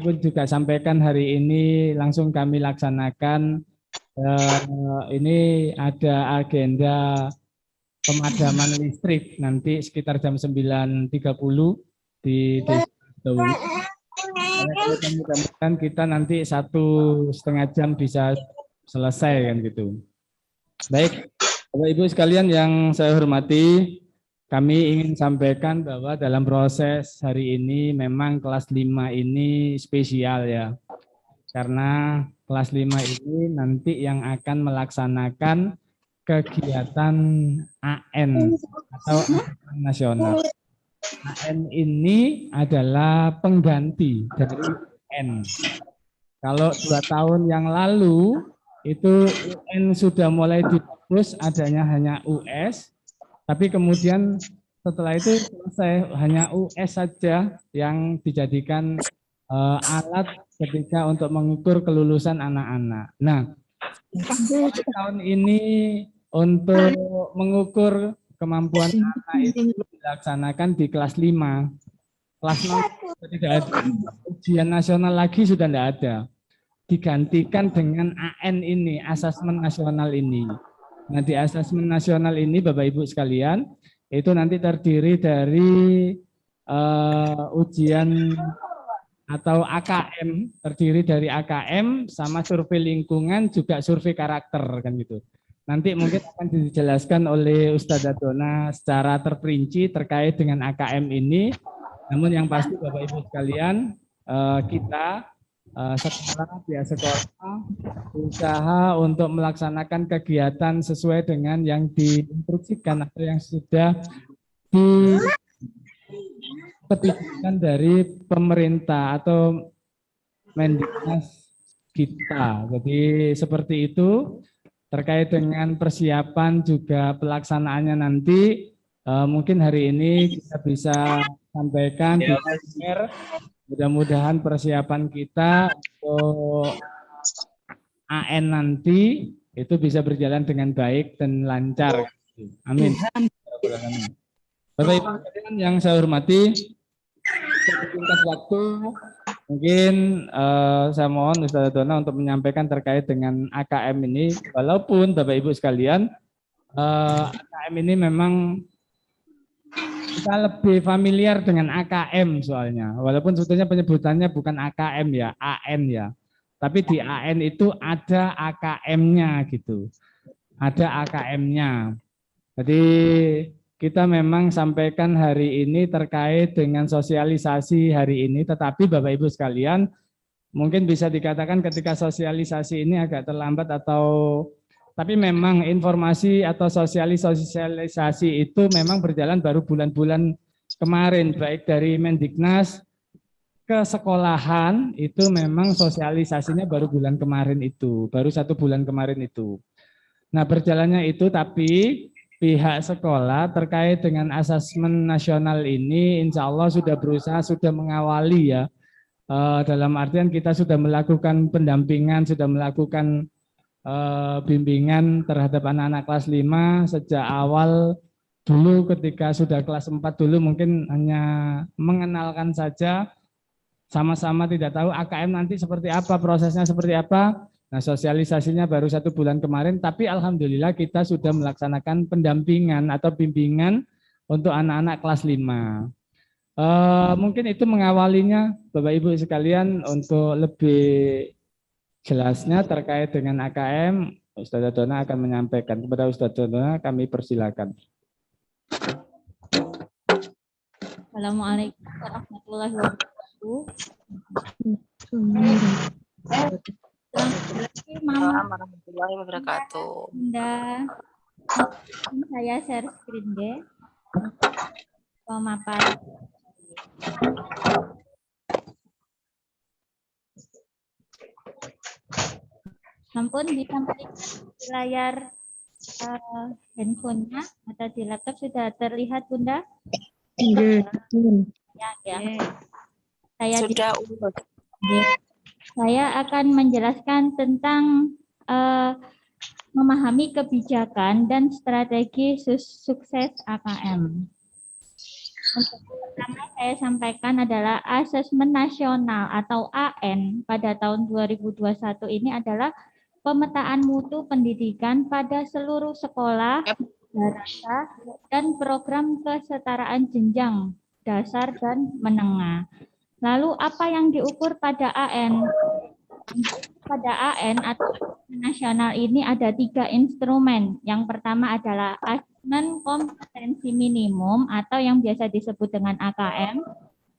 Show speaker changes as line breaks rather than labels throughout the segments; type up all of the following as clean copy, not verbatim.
Ibu juga sampaikan hari ini langsung kami laksanakan. Ini ada agenda pemadaman listrik nanti sekitar jam 9.30 di Desa Dawu. Mudah-mudahan kita nanti 1,5 jam bisa selesai kan gitu. Baik, Bapak Ibu sekalian yang saya hormati, kami ingin sampaikan bahwa dalam proses hari ini memang kelas 5 ini spesial ya. Karena kelas 5 ini nanti yang akan melaksanakan kegiatan AN atau Asesmen Nasional. AN ini adalah pengganti dari UN. Kalau 2 tahun yang lalu itu UN sudah mulai dihapus, adanya hanya US, tapi kemudian setelah itu selesai hanya US saja yang dijadikan alat ketika untuk mengukur kelulusan anak-anak. Nah, tahun ini untuk mengukur kemampuan anak itu dilaksanakan di kelas 5. Kelas 6 sudah tidak ada. Ujian nasional lagi sudah tidak ada. Digantikan dengan AN ini, asesmen nasional ini. Nah, di asesmen nasional ini Bapak Ibu sekalian, itu nanti terdiri dari ujian atau AKM, terdiri dari AKM sama survei lingkungan juga survei karakter kan gitu. Nanti mungkin akan dijelaskan oleh Ustazah Dona secara terperinci terkait dengan AKM ini. Namun yang pasti Bapak Ibu sekalian, kita sekolah pihak sekolah usaha untuk melaksanakan kegiatan sesuai dengan yang diinstruksikan atau yang sudah kebijakan dari pemerintah atau Mendiknas kita. Jadi seperti itu. Terkait dengan persiapan juga pelaksanaannya nanti mungkin hari ini kita bisa sampaikan di share. Mudah-mudahan persiapan kita untuk AN nanti itu bisa berjalan dengan baik dan lancar. Amin. Bapak Ibu sekalian yang saya hormati, singkat waktu mungkin saya mohon Ustazah Dona untuk menyampaikan terkait dengan AKM ini. Walaupun Bapak Ibu sekalian, AKM ini memang kita lebih familiar dengan AKM soalnya. Walaupun sebetulnya penyebutannya bukan AKM ya, AN ya. Tapi di AN itu ada AKM-nya gitu. Ada AKM-nya. Jadi kita memang sampaikan hari ini terkait dengan sosialisasi hari ini, tetapi Bapak Ibu sekalian, mungkin bisa dikatakan ketika sosialisasi ini agak terlambat tapi memang informasi atau sosialisasi itu memang berjalan baru bulan-bulan kemarin, baik dari Mendiknas ke sekolahan itu memang sosialisasinya baru bulan kemarin itu, baru 1 bulan kemarin itu. Nah berjalannya itu tapi pihak sekolah terkait dengan asesmen nasional ini insya Allah sudah berusaha, sudah mengawali ya. Dalam artian kita sudah melakukan pendampingan, sudah melakukan bimbingan terhadap anak-anak kelas 5 sejak awal dulu ketika sudah kelas 4 dulu mungkin hanya mengenalkan saja, sama-sama tidak tahu AKM nanti seperti apa, prosesnya seperti apa. Nah, sosialisasinya baru 1 bulan kemarin, tapi alhamdulillah kita sudah melaksanakan pendampingan atau bimbingan untuk anak-anak kelas 5. Mungkin itu mengawalinya, Bapak Ibu sekalian, untuk lebih jelasnya terkait dengan AKM, Ustazah Dona akan menyampaikan. Kepada Ustazah Dona, kami persilakan.
Assalamualaikum warahmatullahi wabarakatuh.
Assalamualaikum warahmatullahi wabarakatuh.
Bunda, saya share screen deh. Pemaparan. Sampun disampaikan di layar handphonenya atau di laptop sudah terlihat Bunda? Ya. Saya akan menjelaskan tentang memahami kebijakan dan strategi sukses AKM. Untuk pertama saya sampaikan adalah asesmen nasional atau AN pada tahun 2021 ini adalah pemetaan mutu pendidikan pada seluruh sekolah, madrasah, dan program kesetaraan jenjang dasar dan menengah. Lalu apa yang diukur pada AN? Pada AN atau nasional ini ada 3 instrumen. Yang pertama adalah asesmen kompetensi minimum atau yang biasa disebut dengan AKM,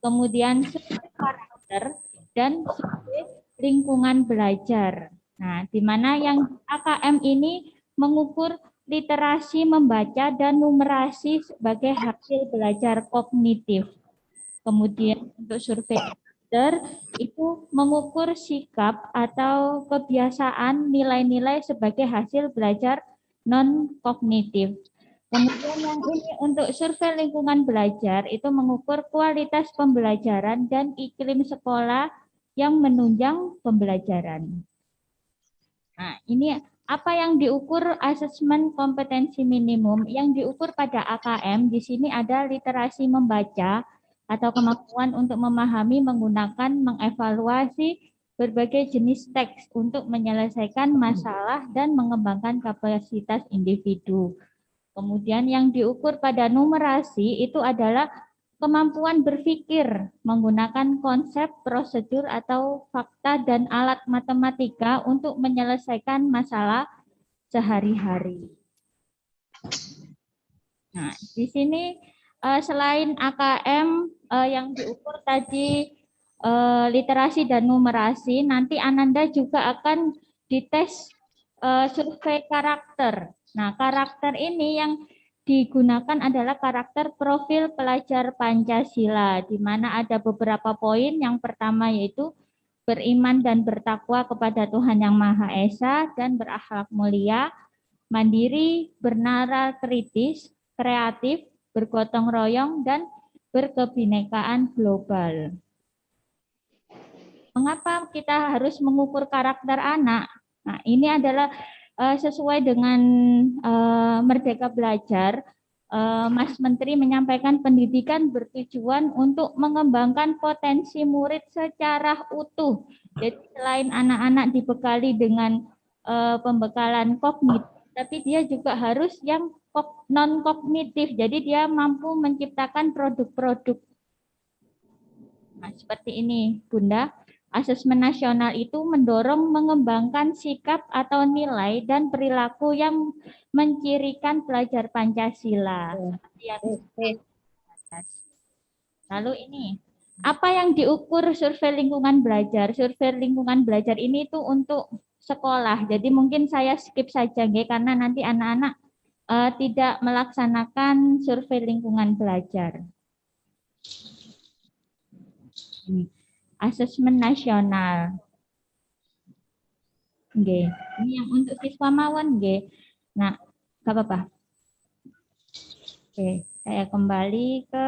kemudian survei karakter, dan survei lingkungan belajar. Nah, di mana yang AKM ini mengukur literasi membaca dan numerasi sebagai hasil belajar kognitif. Kemudian untuk survei karakter itu mengukur sikap atau kebiasaan nilai-nilai sebagai hasil belajar non-kognitif. Kemudian yang ini untuk survei lingkungan belajar itu mengukur kualitas pembelajaran dan iklim sekolah yang menunjang pembelajaran. Nah, ini apa yang diukur asesmen kompetensi minimum yang diukur pada AKM di sini ada literasi membaca atau kemampuan untuk memahami, menggunakan, mengevaluasi berbagai jenis teks untuk menyelesaikan masalah dan mengembangkan kapasitas individu. Kemudian yang diukur pada numerasi itu adalah kemampuan berpikir menggunakan konsep, prosedur, atau fakta dan alat matematika untuk menyelesaikan masalah sehari-hari. Nah, di sini selain AKM yang diukur tadi literasi dan numerasi, nanti Ananda juga akan dites survei karakter. Nah, karakter ini yang digunakan adalah karakter profil pelajar Pancasila, di mana ada beberapa poin. Yang pertama yaitu beriman dan bertakwa kepada Tuhan Yang Maha Esa dan berakhlak mulia, mandiri, bernalar kritis, kreatif, bergotong royong, dan berkebinekaan global. Mengapa kita harus mengukur karakter anak? Nah, ini adalah sesuai dengan Merdeka Belajar. Mas Menteri menyampaikan pendidikan bertujuan untuk mengembangkan potensi murid secara utuh. Jadi selain anak-anak dibekali dengan pembekalan kognitif, tapi dia juga harus yang non-kognitif. Jadi dia mampu menciptakan produk-produk. Nah, seperti ini, Bunda. Asesmen nasional itu mendorong mengembangkan sikap atau nilai dan perilaku yang mencirikan pelajar Pancasila. Lalu ini, apa yang diukur survei lingkungan belajar? Survei lingkungan belajar ini itu untuk sekolah. Jadi mungkin saya skip saja, karena nanti anak-anak tidak melaksanakan survei lingkungan belajar. Ini. Asesmen nasional. Ini yang untuk siswa mawon. Nah, gak apa-apa. Saya kembali ke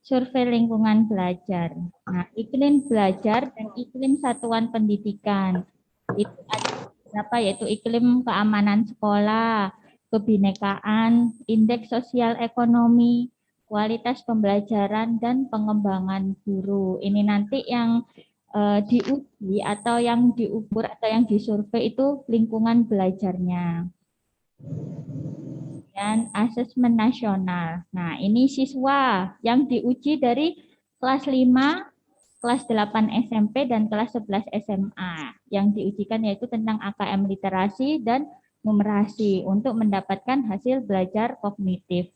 survei lingkungan belajar. Nah, iklim belajar dan iklim satuan pendidikan. Itu ada berapa, yaitu iklim keamanan sekolah, kebinekaan, indeks sosial ekonomi, kualitas pembelajaran, dan pengembangan guru. Ini nanti yang diuji atau yang diukur atau yang disurvei itu lingkungan belajarnya. Dan asesmen nasional. Nah, ini siswa yang diuji dari kelas 5, kelas 8 SMP, dan kelas 11 SMA. Yang diujikan yaitu tentang AKM literasi dan numerasi untuk mendapatkan hasil belajar kognitif.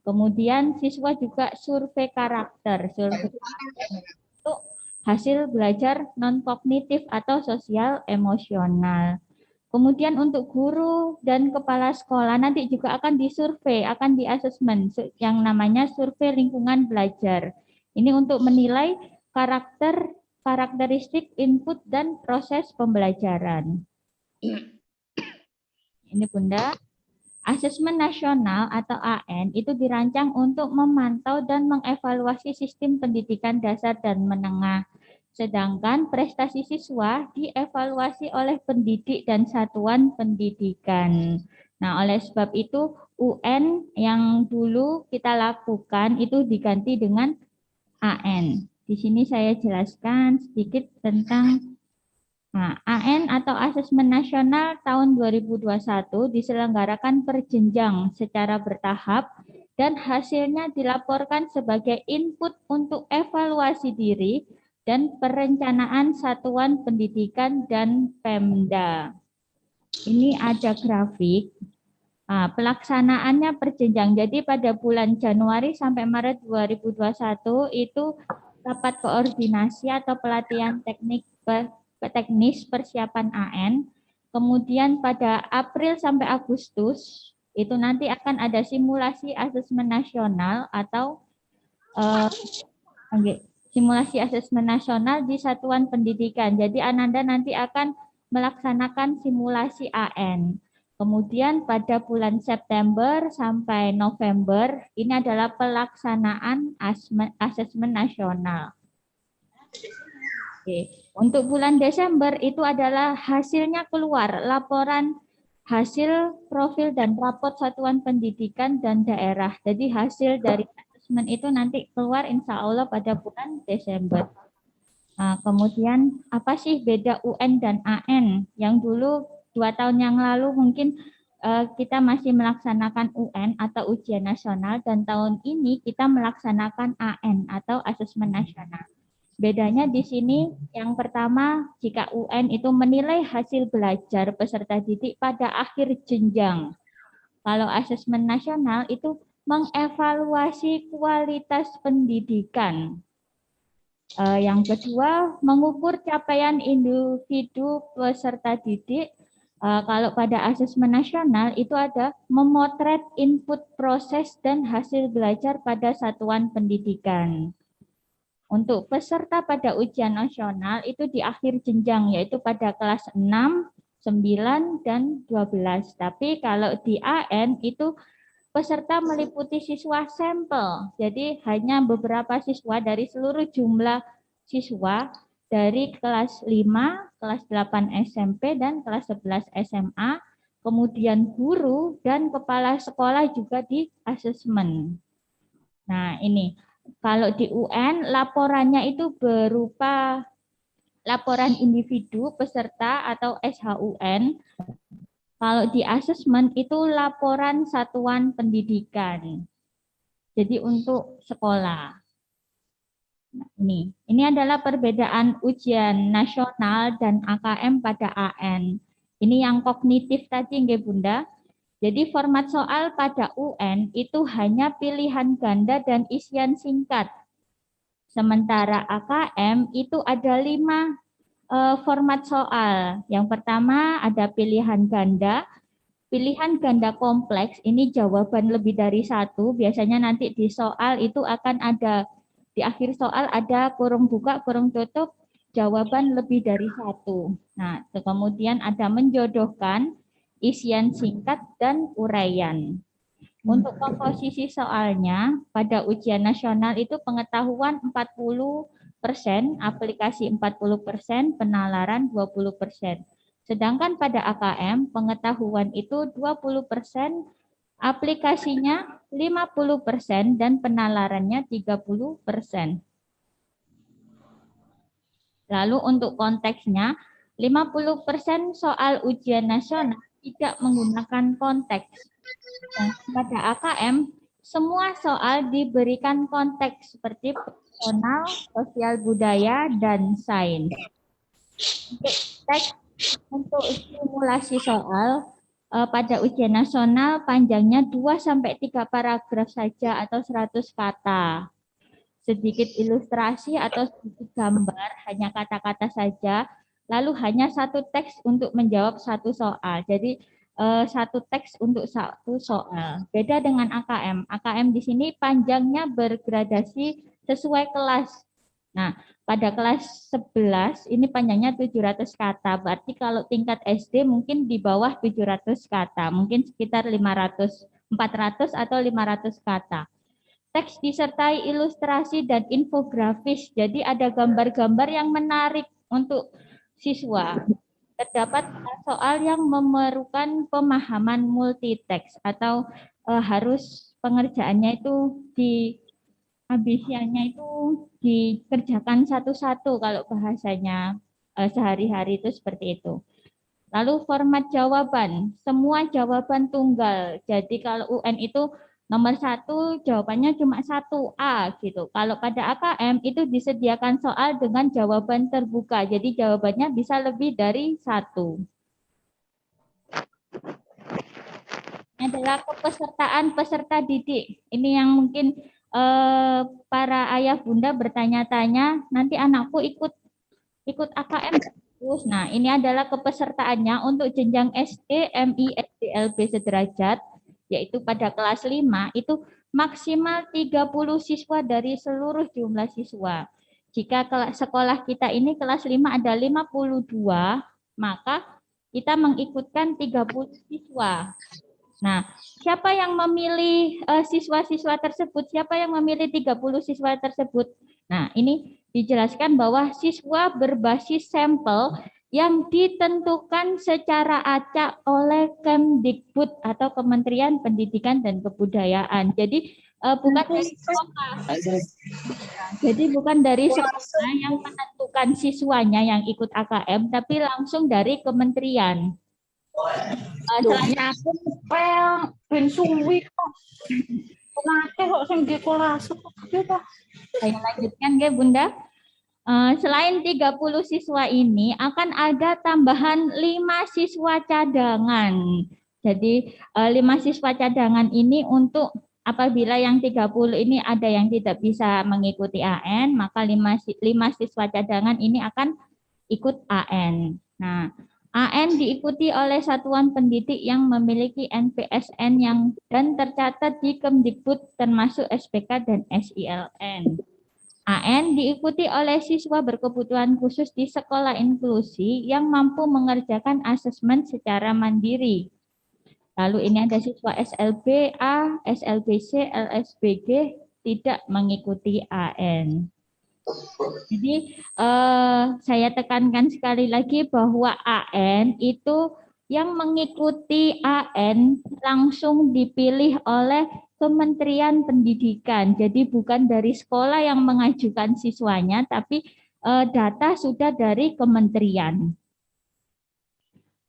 Kemudian siswa juga survei karakter, untuk hasil belajar non-kognitif atau sosial emosional. Kemudian untuk guru dan kepala sekolah nanti juga akan disurvei, akan diasesmen yang namanya survei lingkungan belajar. Ini untuk menilai karakteristik input dan proses pembelajaran. Ini Bunda. Asesmen nasional atau AN itu dirancang untuk memantau dan mengevaluasi sistem pendidikan dasar dan menengah. Sedangkan prestasi siswa dievaluasi oleh pendidik dan satuan pendidikan. Nah, oleh sebab itu UN yang dulu kita lakukan itu diganti dengan AN. Di sini saya jelaskan sedikit tentang AN atau Asesmen Nasional tahun 2021 diselenggarakan per jenjang secara bertahap dan hasilnya dilaporkan sebagai input untuk evaluasi diri dan perencanaan satuan pendidikan dan Pemda. Ini ada grafik. Pelaksanaannya per jenjang. Jadi pada bulan Januari sampai Maret 2021 itu rapat koordinasi atau pelatihan teknis persiapan AN. Kemudian pada April sampai Agustus itu nanti akan ada simulasi asesmen nasional atau simulasi asesmen nasional di satuan pendidikan. Jadi Ananda nanti akan melaksanakan simulasi AN. Kemudian pada bulan September sampai November ini adalah pelaksanaan asesmen nasional. Oke. Untuk bulan Desember itu adalah hasilnya keluar, laporan hasil profil dan rapot satuan pendidikan dan daerah. Jadi hasil dari asesmen itu nanti keluar insya Allah pada bulan Desember. Kemudian apa sih beda UN dan AN? Yang dulu 2 tahun yang lalu mungkin kita masih melaksanakan UN atau ujian nasional dan tahun ini kita melaksanakan AN atau asesmen nasional. Bedanya di sini yang pertama jika UN itu menilai hasil belajar peserta didik pada akhir jenjang. Kalau asesmen nasional itu mengevaluasi kualitas pendidikan. Yang kedua, mengukur capaian individu peserta didik. Kalau pada asesmen nasional itu ada memotret input proses dan hasil belajar pada satuan pendidikan. Untuk peserta pada ujian nasional itu di akhir jenjang, yaitu pada kelas 6, 9, dan 12. Tapi kalau di AN itu peserta meliputi siswa sampel, jadi hanya beberapa siswa dari seluruh jumlah siswa dari kelas 5, kelas 8 SMP, dan kelas 11 SMA, kemudian guru dan kepala sekolah juga di asesmen. Nah ini, kalau di UN laporannya itu berupa laporan individu peserta atau SHUN. Kalau di asesmen itu laporan satuan pendidikan. Jadi untuk sekolah. Nah, ini adalah perbedaan ujian nasional dan AKM pada AN. Ini yang kognitif tadi, nggih Bunda. Jadi format soal pada UN itu hanya pilihan ganda dan isian singkat. Sementara AKM itu ada 5 format soal. Yang pertama ada pilihan ganda. Pilihan ganda kompleks ini jawaban lebih dari 1. Biasanya nanti di soal itu akan ada, di akhir soal ada kurung buka, kurung tutup, jawaban lebih dari 1. Nah, kemudian ada menjodohkan, isian singkat, dan uraian. Untuk komposisi soalnya, pada ujian nasional itu pengetahuan 40%, aplikasi 40%, penalaran 20%. Sedangkan pada AKM, pengetahuan itu 20%, aplikasinya 50%, dan penalarannya 30%. Lalu untuk konteksnya, 50% soal ujian nasional tidak menggunakan konteks. Nah, pada AKM, semua soal diberikan konteks seperti personal, sosial budaya, dan sains. Untuk teks untuk simulasi soal pada ujian nasional panjangnya 2-3 paragraf saja atau 100 kata. Sedikit ilustrasi atau sedikit gambar, hanya kata-kata saja, lalu hanya 1 teks untuk menjawab 1 soal. Jadi 1 teks untuk 1 soal. Beda dengan AKM. AKM di sini panjangnya bergradasi sesuai kelas. Nah, pada kelas 11 ini panjangnya 700 kata. Berarti kalau tingkat SD mungkin di bawah 700 kata, mungkin sekitar 400 atau 500 kata. Teks disertai ilustrasi dan infografis. Jadi ada gambar-gambar yang menarik untuk siswa. terdapat soal yang memerlukan pemahaman multiteks atau harus pengerjaannya itu habisnya itu dikerjakan satu-satu kalau bahasanya sehari-hari itu seperti itu. Lalu format jawaban, semua jawaban tunggal. Jadi kalau UN itu nomor 1 jawabannya cuma 1A gitu. Kalau pada AKM itu disediakan soal dengan jawaban terbuka. Jadi jawabannya bisa lebih dari 1. Ini adalah kepesertaan peserta didik. Ini yang mungkin para ayah bunda bertanya-tanya, nanti anakku ikut AKM terus. Nah, ini adalah kepesertaannya untuk jenjang SD, MI, SDLB sederajat, yaitu pada kelas 5, itu maksimal 30 siswa dari seluruh jumlah siswa. Jika sekolah kita ini kelas 5 ada 52, maka kita mengikutkan 30 siswa. Nah, siapa yang memilih siswa-siswa tersebut? Siapa yang memilih 30 siswa tersebut? Nah, ini dijelaskan bahwa siswa berbasis sampel yang ditentukan secara acak oleh Kemdikbud atau Kementerian Pendidikan dan Kebudayaan. Jadi bukan dari sekolah. Jadi bukan dari sekolah yang menentukan siswanya yang ikut AKM, tapi langsung dari kementerian. Selain
aku pel ben suwi kok. Kenapa kok sing di kelas kok?
Saya lanjutkan ya Bunda. Selain 30 siswa ini akan ada tambahan 5 siswa cadangan. Jadi 5 siswa cadangan ini untuk apabila yang 30 ini ada yang tidak bisa mengikuti AN, maka 5 siswa cadangan ini akan ikut AN. Nah, AN diikuti oleh satuan pendidik yang memiliki NPSN dan tercatat di Kemdikbud termasuk SPK dan SILN. AN diikuti oleh siswa berkebutuhan khusus di sekolah inklusi yang mampu mengerjakan asesmen secara mandiri. Lalu ini ada siswa SLBA, SLBC, LSBG tidak mengikuti AN. Jadi saya tekankan sekali lagi bahwa AN itu yang mengikuti AN langsung dipilih oleh Kementerian Pendidikan. Jadi bukan dari sekolah yang mengajukan siswanya, tapi data sudah dari kementerian.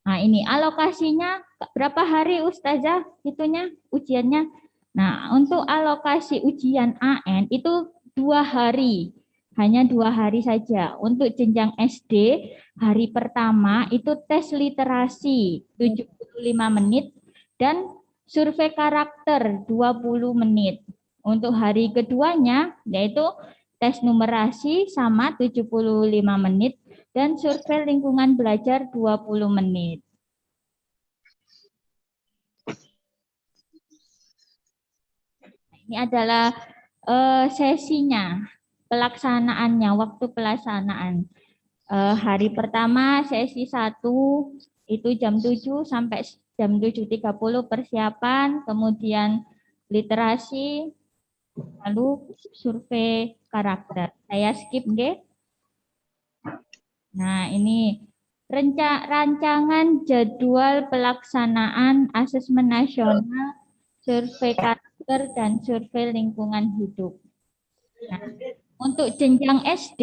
Nah ini alokasinya berapa hari Ustazah itunya ujiannya? Nah untuk alokasi ujian AN itu 2 hari. Hanya 2 hari saja. Untuk jenjang SD, hari pertama itu tes literasi 75 menit dan survei karakter 20 menit. Untuk hari keduanya, yaitu tes numerasi sama 75 menit dan survei lingkungan belajar 20 menit. Ini adalah sesinya. Pelaksanaannya, waktu pelaksanaan. Hari pertama sesi 1 itu jam 7 sampai jam 7.30 persiapan, kemudian literasi, lalu survei karakter. Saya skip nggih. Nah, ini rancangan jadwal pelaksanaan asesmen nasional, survei karakter dan survei lingkungan hidup. Nah, untuk jenjang SD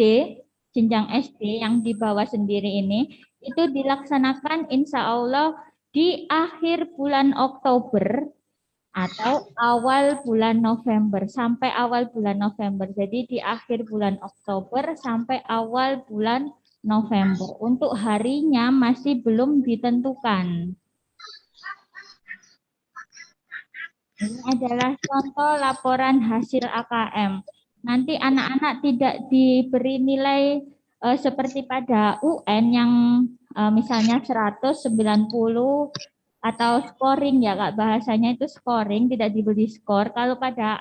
yang di bawah sendiri ini, itu dilaksanakan insya Allah di akhir bulan Oktober atau awal bulan November, sampai awal bulan November. Jadi di akhir bulan Oktober sampai awal bulan November. Untuk harinya masih belum ditentukan. Ini adalah contoh laporan hasil AKM. Nanti anak-anak tidak diberi nilai seperti pada UN yang misalnya 190 atau scoring ya Kak, bahasanya itu scoring, tidak diberi skor. Kalau pada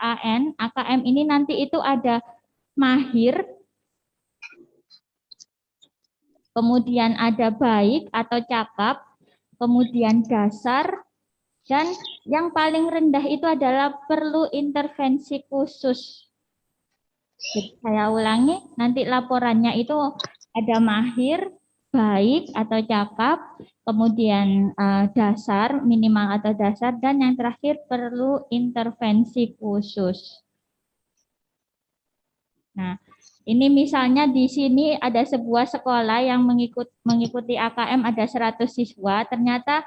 AKM ini nanti itu ada mahir, kemudian ada baik atau cakap, kemudian dasar, dan yang paling rendah itu adalah perlu intervensi khusus. Jadi saya ulangi, nanti laporannya itu ada mahir, baik atau cakap, kemudian dasar, minimal atau dasar, dan yang terakhir perlu intervensi khusus. Nah, ini misalnya di sini ada sebuah sekolah yang mengikuti AKM ada 100 siswa, ternyata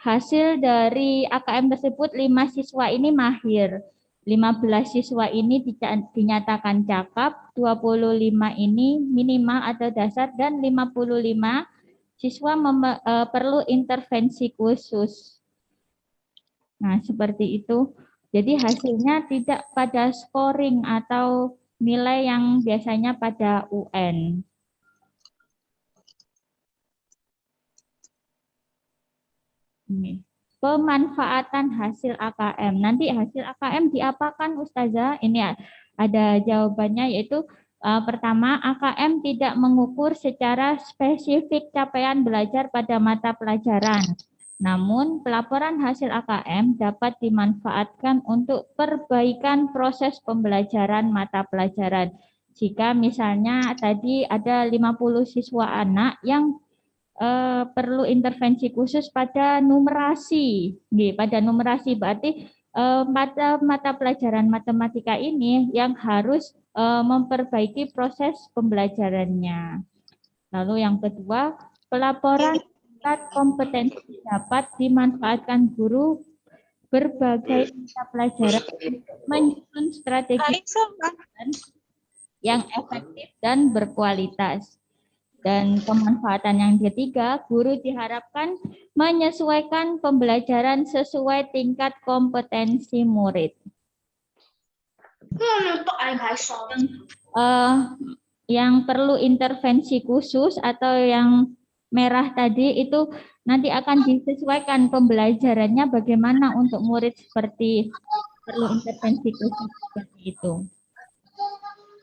hasil dari AKM tersebut 5 siswa ini mahir. 15 siswa ini dinyatakan cakap, 25 ini minimal atau dasar, dan 55 siswa perlu intervensi khusus. Nah, seperti itu. Jadi hasilnya tidak pada scoring atau nilai yang biasanya pada UN. Ini. Pemanfaatan hasil AKM. Nanti hasil AKM diapakan, Ustazah? Ini ada jawabannya, yaitu pertama, AKM tidak mengukur secara spesifik capaian belajar pada mata pelajaran. Namun, pelaporan hasil AKM dapat dimanfaatkan untuk perbaikan proses pembelajaran mata pelajaran. Jika misalnya tadi ada 50 siswa anak yang perlu intervensi khusus pada numerasi. Pada numerasi berarti mata pelajaran matematika ini yang harus memperbaiki proses pembelajarannya. Lalu yang kedua, pelaporan tingkat kompetensi dapat dimanfaatkan guru berbagai mata pelajaran untuk menyusun strategi yang efektif dan berkualitas. Dan pemanfaatan yang ketiga, guru diharapkan menyesuaikan pembelajaran sesuai tingkat kompetensi murid. Yang perlu intervensi khusus atau yang merah tadi itu nanti akan disesuaikan pembelajarannya bagaimana untuk murid seperti perlu intervensi khusus seperti itu.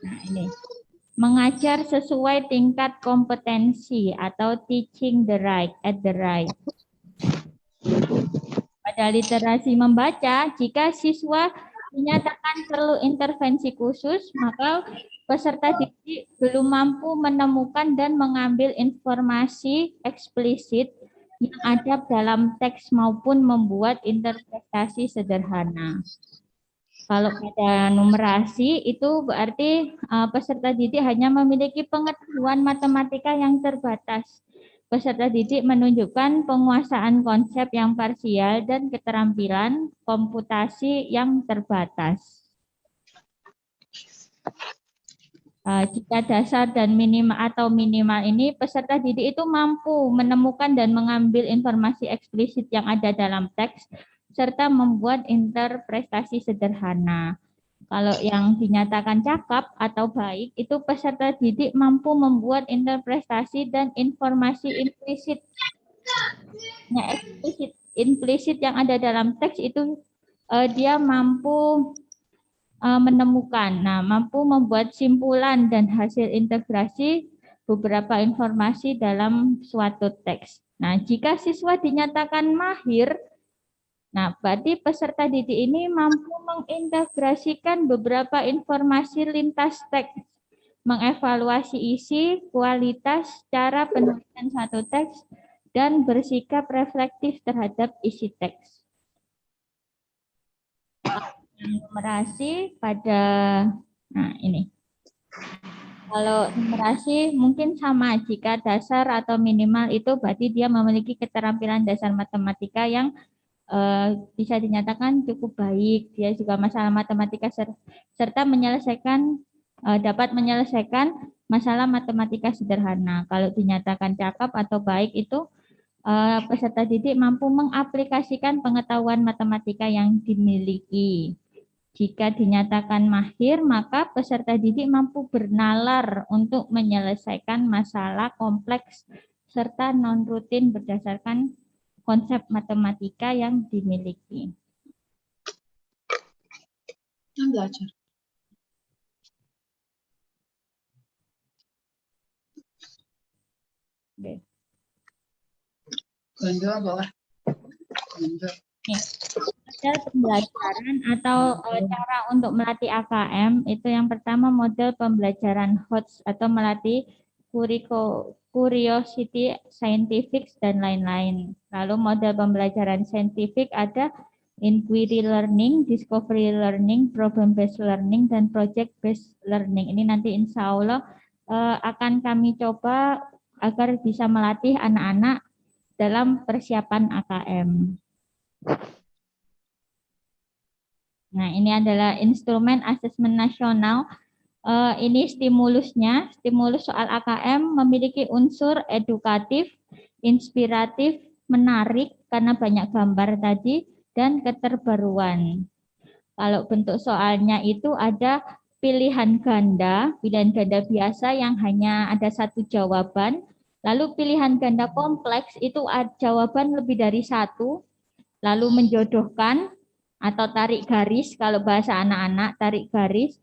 Nah, ini. Mengajar sesuai tingkat kompetensi atau teaching the right at the right. Pada literasi membaca, jika siswa dinyatakan perlu intervensi khusus, maka peserta didik belum mampu menemukan dan mengambil informasi eksplisit yang ada dalam teks maupun membuat interpretasi sederhana. Kalau pada numerasi itu berarti peserta didik hanya memiliki pengetahuan matematika yang terbatas. Peserta didik menunjukkan penguasaan konsep yang parsial dan keterampilan komputasi yang terbatas. Jika dasar dan minimal ini peserta didik itu mampu menemukan dan mengambil informasi eksplisit yang ada dalam teks serta membuat interpretasi sederhana. Kalau yang dinyatakan cakap atau baik, itu peserta didik mampu membuat interpretasi dan informasi implisit. Nah, implisit yang ada dalam teks itu dia mampu menemukan, mampu membuat simpulan dan hasil integrasi beberapa informasi dalam suatu teks. Nah, jika siswa dinyatakan mahir, berarti peserta didik ini mampu mengintegrasikan beberapa informasi lintas teks, mengevaluasi isi, kualitas, cara penulisan satu teks, dan bersikap reflektif terhadap isi teks. Numerasi pada, ini. Kalau numerasi mungkin sama, jika dasar atau minimal itu berarti dia memiliki keterampilan dasar matematika yang bisa dinyatakan cukup baik. Dia juga masalah matematika serta dapat menyelesaikan masalah matematika sederhana. Kalau dinyatakan cakap atau baik itu peserta didik mampu mengaplikasikan pengetahuan matematika yang dimiliki. Jika dinyatakan mahir, maka peserta didik mampu bernalar untuk menyelesaikan masalah kompleks serta non-rutin berdasarkan konsep matematika yang dimiliki.
Belajar.
Oke.
Gonjol bawah.
Model pembelajaran atau cara untuk melatih AKM itu yang pertama model pembelajaran HOTS atau melatih curiosity scientific, dan lain-lain. Lalu model pembelajaran saintifik ada inquiry learning, discovery learning, problem based learning, dan project based learning. Ini nanti insya Allah akan kami coba agar bisa melatih anak-anak dalam persiapan AKM. Nah, ini adalah instrumen asesmen nasional. Ini stimulusnya. Stimulus soal AKM memiliki unsur edukatif, inspiratif, menarik karena banyak gambar tadi, dan keterbaruan. Kalau bentuk soalnya itu ada pilihan ganda biasa yang hanya ada satu jawaban. Lalu pilihan ganda kompleks itu jawaban lebih dari satu. Lalu menjodohkan atau tarik garis, kalau bahasa anak-anak tarik garis.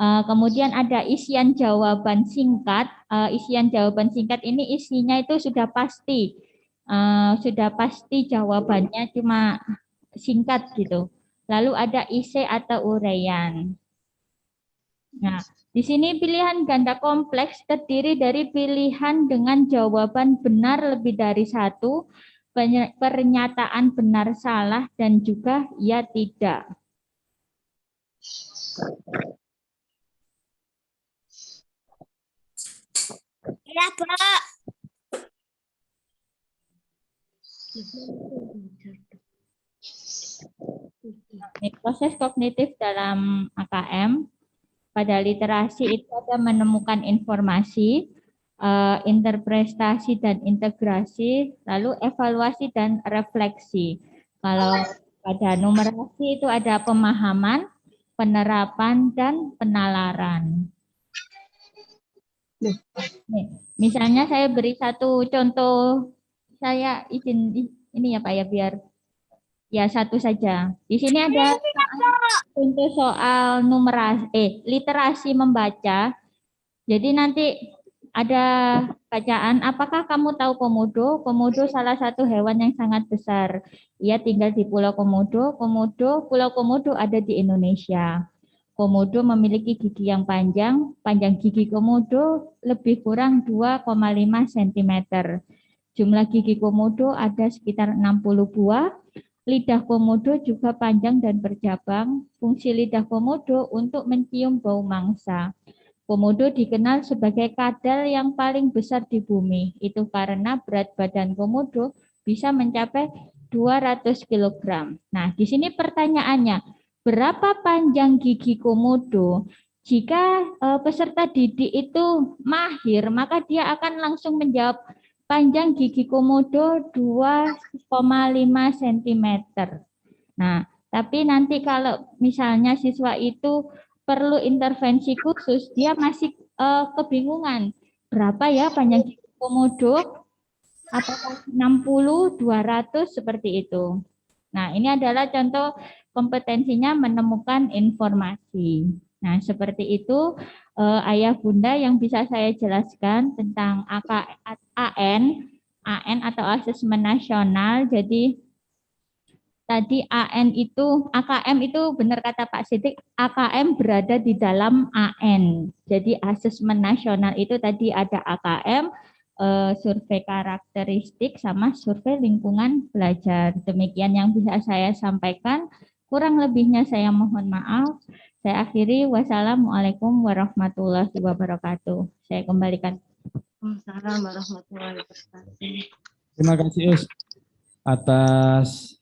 Kemudian ada isian jawaban singkat. Isian jawaban singkat ini isinya itu sudah pasti jawabannya, cuma singkat gitu. Lalu ada isi atau uraian. Nah, di sini pilihan ganda kompleks terdiri dari pilihan dengan jawaban benar lebih dari satu, pernyataan benar salah, dan juga ya tidak.
Ya, Pak.
Ini proses kognitif dalam AKM. Pada literasi itu ada menemukan informasi, interpretasi dan integrasi, lalu evaluasi dan refleksi. Kalau pada numerasi itu ada pemahaman, penerapan, dan penalaran. Nih, misalnya saya beri satu contoh, saya izin ini ya Pak ya, biar ya satu saja. Di sini ada contoh soal literasi membaca. Jadi nanti ada bacaan, apakah kamu tahu komodo? Komodo salah satu hewan yang sangat besar. Ia tinggal di Pulau Komodo. Pulau Komodo ada di Indonesia. Komodo memiliki gigi yang panjang. Panjang gigi komodo lebih kurang 2,5 cm. Jumlah gigi komodo ada sekitar 60 buah. Lidah komodo juga panjang dan bercabang. Fungsi lidah komodo untuk mencium bau mangsa. Komodo dikenal sebagai kadal yang paling besar di bumi. Itu karena berat badan komodo bisa mencapai 200 kg. Nah, di sini pertanyaannya, berapa panjang gigi komodo? Jika peserta didik itu mahir, maka dia akan langsung menjawab panjang gigi komodo 2,5 cm. Nah, tapi nanti kalau misalnya siswa itu perlu intervensi khusus, dia masih kebingungan. Berapa ya panjang gigi komodo? Apakah 60, 200, seperti itu. Nah, ini adalah contoh kompetensinya menemukan informasi. Nah, seperti itu ayah bunda yang bisa saya jelaskan tentang AN atau asesmen nasional. Jadi tadi AKM itu benar kata Pak Sidik, AKM berada di dalam AN. Jadi asesmen nasional itu tadi ada AKM, survei karakteristik sama survei lingkungan belajar. Demikian yang bisa saya sampaikan. Kurang lebihnya saya mohon maaf. Saya akhiri. Wassalamualaikum warahmatullahi wabarakatuh. Saya kembalikan.
Waalaikumsalam warahmatullahi wabarakatuh.
Terima kasih Us atas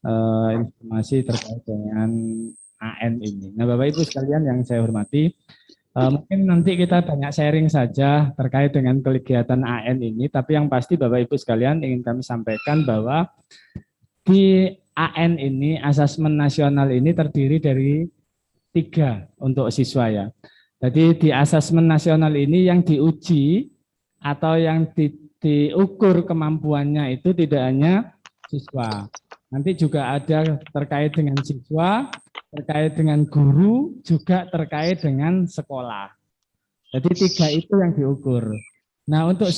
informasi terkait dengan AN ini. Nah, Bapak Ibu sekalian yang saya hormati, mungkin nanti kita banyak sharing saja terkait dengan kegiatan AN ini, tapi yang pasti Bapak Ibu sekalian ingin kami sampaikan bahwa di AN ini, asesmen nasional ini terdiri dari 3 untuk siswa ya. Jadi di asesmen nasional ini yang diuji atau yang diukur kemampuannya itu tidak hanya siswa. Nanti juga ada terkait dengan siswa, terkait dengan guru, juga terkait dengan sekolah. Jadi 3 itu yang diukur. Nah, untuk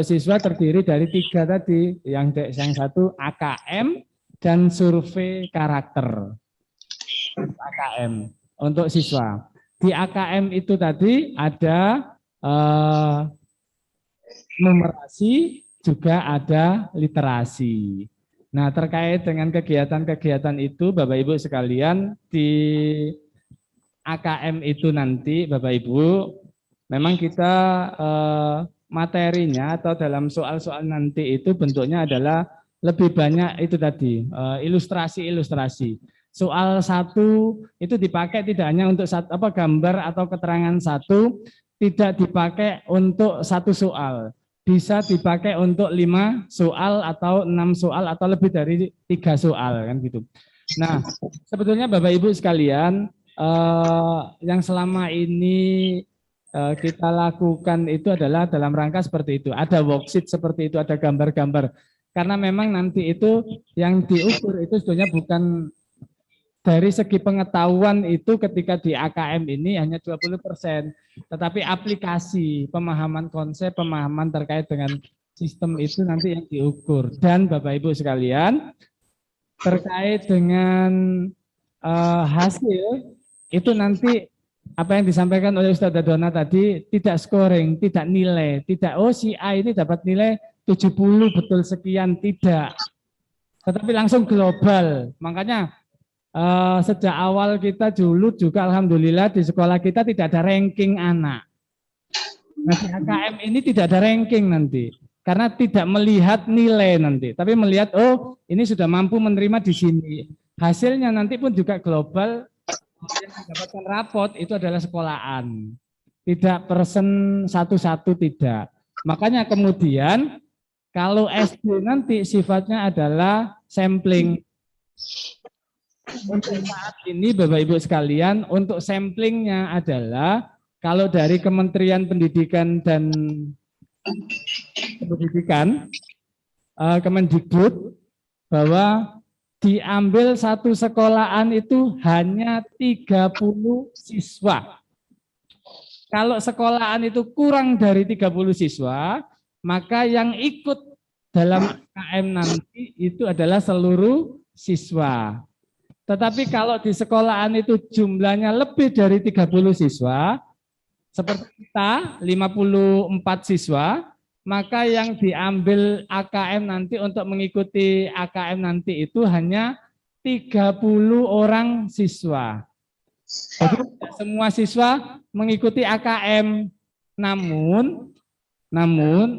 siswa terdiri dari 3 tadi, yang satu AKM dan survei karakter. AKM untuk siswa. Di AKM itu tadi ada numerasi, juga ada literasi. Nah, terkait dengan kegiatan-kegiatan itu, Bapak Ibu sekalian, di AKM itu nanti, Bapak Ibu, memang kita materinya atau dalam soal-soal nanti itu bentuknya adalah lebih banyak itu tadi, ilustrasi-ilustrasi. Soal satu itu dipakai tidak hanya untuk gambar atau keterangan satu, tidak dipakai untuk satu soal. Bisa dipakai untuk 5 soal atau 6 soal atau lebih dari 3 soal kan gitu. Nah, sebetulnya Bapak Ibu sekalian, yang selama ini kita lakukan itu adalah dalam rangka seperti itu. Ada worksheet seperti itu, ada gambar-gambar. Karena memang nanti itu yang diukur itu sebetulnya bukan dari segi pengetahuan itu ketika di AKM ini hanya 20%, tetapi aplikasi, pemahaman konsep, pemahaman terkait dengan sistem itu nanti yang diukur. Dan Bapak Ibu sekalian, terkait dengan hasil itu nanti apa yang disampaikan oleh Ustadz Dona tadi tidak scoring, tidak nilai, tidak si A ini dapat nilai 70 betul sekian, tidak. Tetapi langsung global. Makanya sejak awal kita dulu juga alhamdulillah di sekolah kita tidak ada ranking anak. Nah, di AKM ini tidak ada ranking nanti. Karena tidak melihat nilai nanti, tapi melihat ini sudah mampu menerima di sini. Hasilnya nanti pun juga global. Yang mendapatkan rapot itu adalah sekolahan, tidak person satu-satu, tidak. Makanya kemudian kalau SD nanti sifatnya adalah sampling. Untuk saat ini Bapak Ibu sekalian, untuk samplingnya adalah kalau dari Kementerian Pendidikan dan Pendidikan, Kemendikbud, bahwa diambil satu sekolahan itu hanya 30 siswa. Kalau sekolahan itu kurang dari 30 siswa, maka yang ikut dalam KM nanti itu adalah seluruh siswa. Tetapi kalau di sekolahan itu jumlahnya lebih dari 30 siswa, seperti kita 54 siswa, maka yang diambil AKM nanti untuk mengikuti AKM nanti itu hanya 30 orang siswa. Jadi semua siswa mengikuti AKM, namun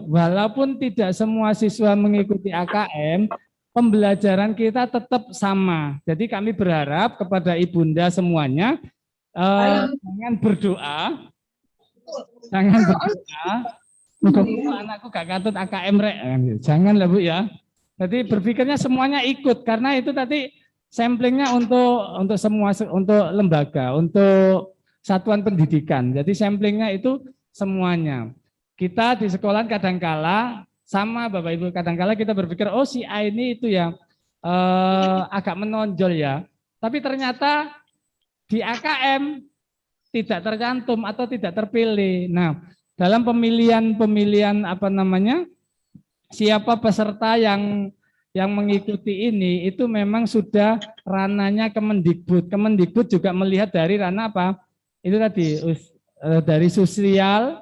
walaupun tidak semua siswa mengikuti AKM, pembelajaran kita tetap sama. Jadi kami berharap kepada ibunda semuanya, jangan berdoa, muka-muka anakku gak katut AKM rek. Jangan lah Bu ya. Jadi berpikirnya semuanya ikut karena itu tadi samplingnya untuk semua, untuk lembaga, untuk satuan pendidikan. Jadi samplingnya itu semuanya. Kita di sekolah kadangkala sama Bapak Ibu, kadangkala kita berpikir si A ini itu yang agak menonjol ya. Tapi ternyata di AKM tidak tercantum atau tidak terpilih. Nah, dalam pemilihan siapa peserta yang mengikuti ini itu memang sudah ranahnya Kemendikbud. Kemendikbud juga melihat dari ranah apa? Itu tadi dari sosial.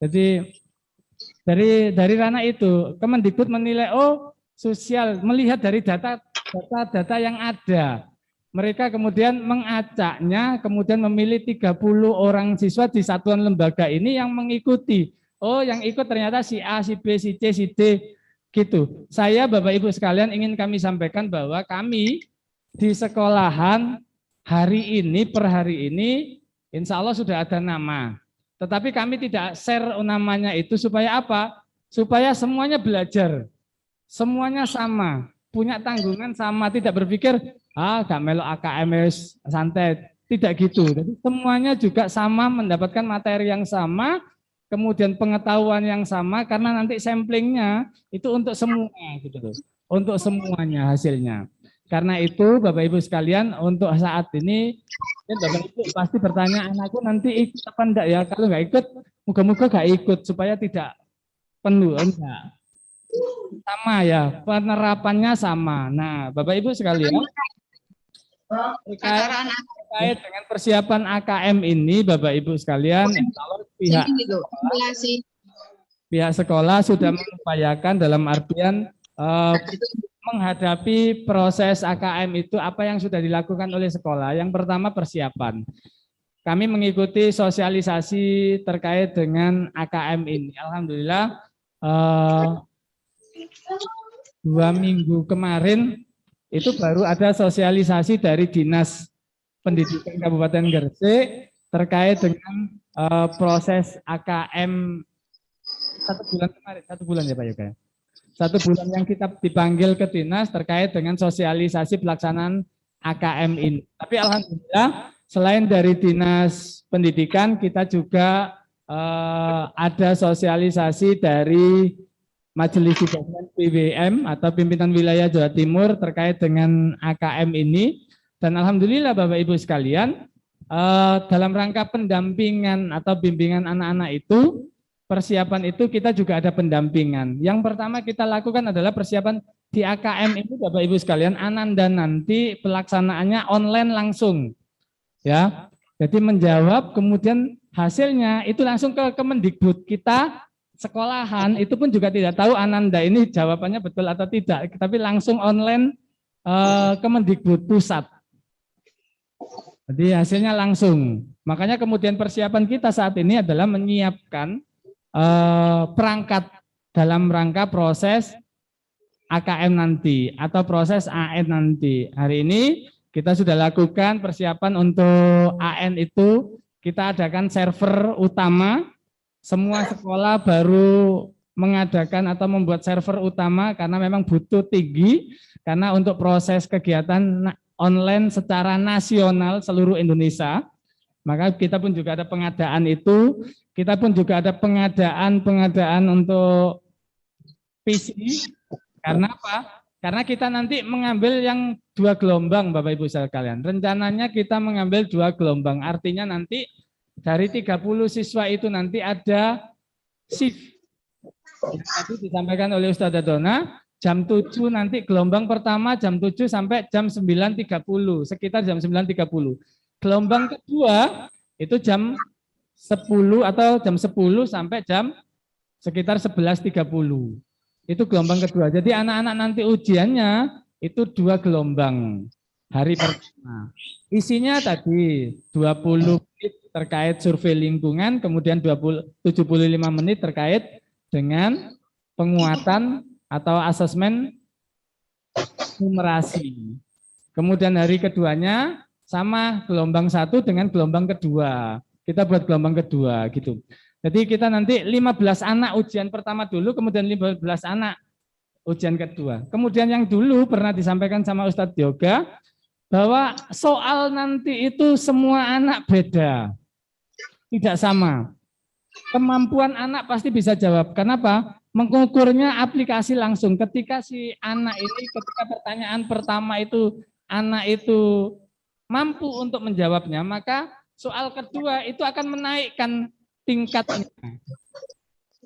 Jadi dari ranah itu Kemendikbud menilai sosial, melihat dari data yang ada. Mereka kemudian mengacaknya, kemudian memilih 30 orang siswa di satuan lembaga ini yang mengikuti. Yang ikut ternyata si A, si B, si C, si D, gitu. Saya Bapak Ibu sekalian ingin kami sampaikan bahwa kami di sekolahan per hari ini, insya Allah sudah ada nama. Tetapi kami tidak share namanya itu supaya apa? Supaya semuanya belajar, semuanya sama, punya tanggungan sama, tidak berpikir gak melok AKM santai, tidak gitu. Jadi semuanya juga sama, mendapatkan materi yang sama, kemudian pengetahuan yang sama, karena nanti samplingnya itu untuk semua gitu loh, untuk semuanya hasilnya. Karena itu Bapak Ibu sekalian, untuk saat ini Bapak Ibu pasti bertanya, anakku nanti ikut apa enggak ya? Kalau nggak ikut, moga-moga nggak ikut supaya tidak penuh, enggak. Sama ya, penerapannya sama. Nah, Bapak Ibu sekalian, terkait dengan persiapan AKM ini, Bapak Ibu sekalian, kalau pihak sekolah sudah mengupayakan dalam artian menghadapi proses AKM itu apa yang sudah dilakukan oleh sekolah. Yang pertama persiapan. Kami mengikuti sosialisasi terkait dengan AKM ini. Alhamdulillah 2 minggu kemarin itu baru ada sosialisasi dari Dinas Pendidikan Kabupaten Gresik terkait dengan proses AKM 1 bulan kemarin, 1 bulan ya Pak Yoga. 1 bulan yang kita dipanggil ke Dinas terkait dengan sosialisasi pelaksanaan AKM ini. Tapi alhamdulillah selain dari Dinas Pendidikan kita juga ada sosialisasi dari Majelis Gabungan PWM atau Pimpinan Wilayah Jawa Timur terkait dengan AKM ini. Dan alhamdulillah Bapak Ibu sekalian, dalam rangka pendampingan atau bimbingan anak-anak itu, persiapan itu kita juga ada pendampingan. Yang pertama kita lakukan adalah persiapan di AKM itu Bapak Ibu sekalian, Ananda nanti pelaksanaannya online langsung. Ya. Jadi menjawab kemudian hasilnya itu langsung ke Kemendikbud. Kita sekolahan itu pun juga tidak tahu Ananda ini jawabannya betul atau tidak, tapi langsung online Kemendikbud pusat. Jadi hasilnya langsung. Makanya kemudian persiapan kita saat ini adalah menyiapkan perangkat dalam rangka proses AKM nanti atau proses AN nanti. Hari ini kita sudah lakukan persiapan untuk AN itu, kita adakan server utama. Semua sekolah baru mengadakan atau membuat server utama karena memang butuh tinggi, karena untuk proses kegiatan online secara nasional seluruh Indonesia, maka kita pun juga ada pengadaan itu, kita pun juga ada pengadaan untuk PC, karena apa? Karena kita nanti mengambil yang 2 gelombang Bapak Ibu sekalian, rencananya kita mengambil 2 gelombang, artinya nanti dari 30 siswa itu nanti ada shift. Tadi disampaikan oleh Ustazah Dona, jam 7 nanti gelombang pertama jam 7 sampai jam 9.30, sekitar jam 9.30. Gelombang kedua itu jam 10 atau jam 10 sampai jam sekitar 11.30. Itu gelombang kedua. Jadi anak-anak nanti ujiannya itu 2 gelombang hari pertama. Isinya tadi 20 menit terkait survei lingkungan, kemudian 75 menit terkait dengan penguatan atau asesmen numerasi. Kemudian hari keduanya sama gelombang 1 dengan gelombang kedua. Kita buat gelombang kedua gitu. Jadi kita nanti 15 anak ujian pertama dulu, kemudian 15 anak ujian kedua. Kemudian yang dulu pernah disampaikan sama Ustadz Yoga, bahwa soal nanti itu semua anak beda. Tidak sama. Kemampuan anak pasti bisa jawab. Kenapa? Mengukurnya aplikasi langsung. Ketika si anak ini, ketika pertanyaan pertama itu, anak itu mampu untuk menjawabnya, maka soal kedua itu akan menaikkan tingkatnya.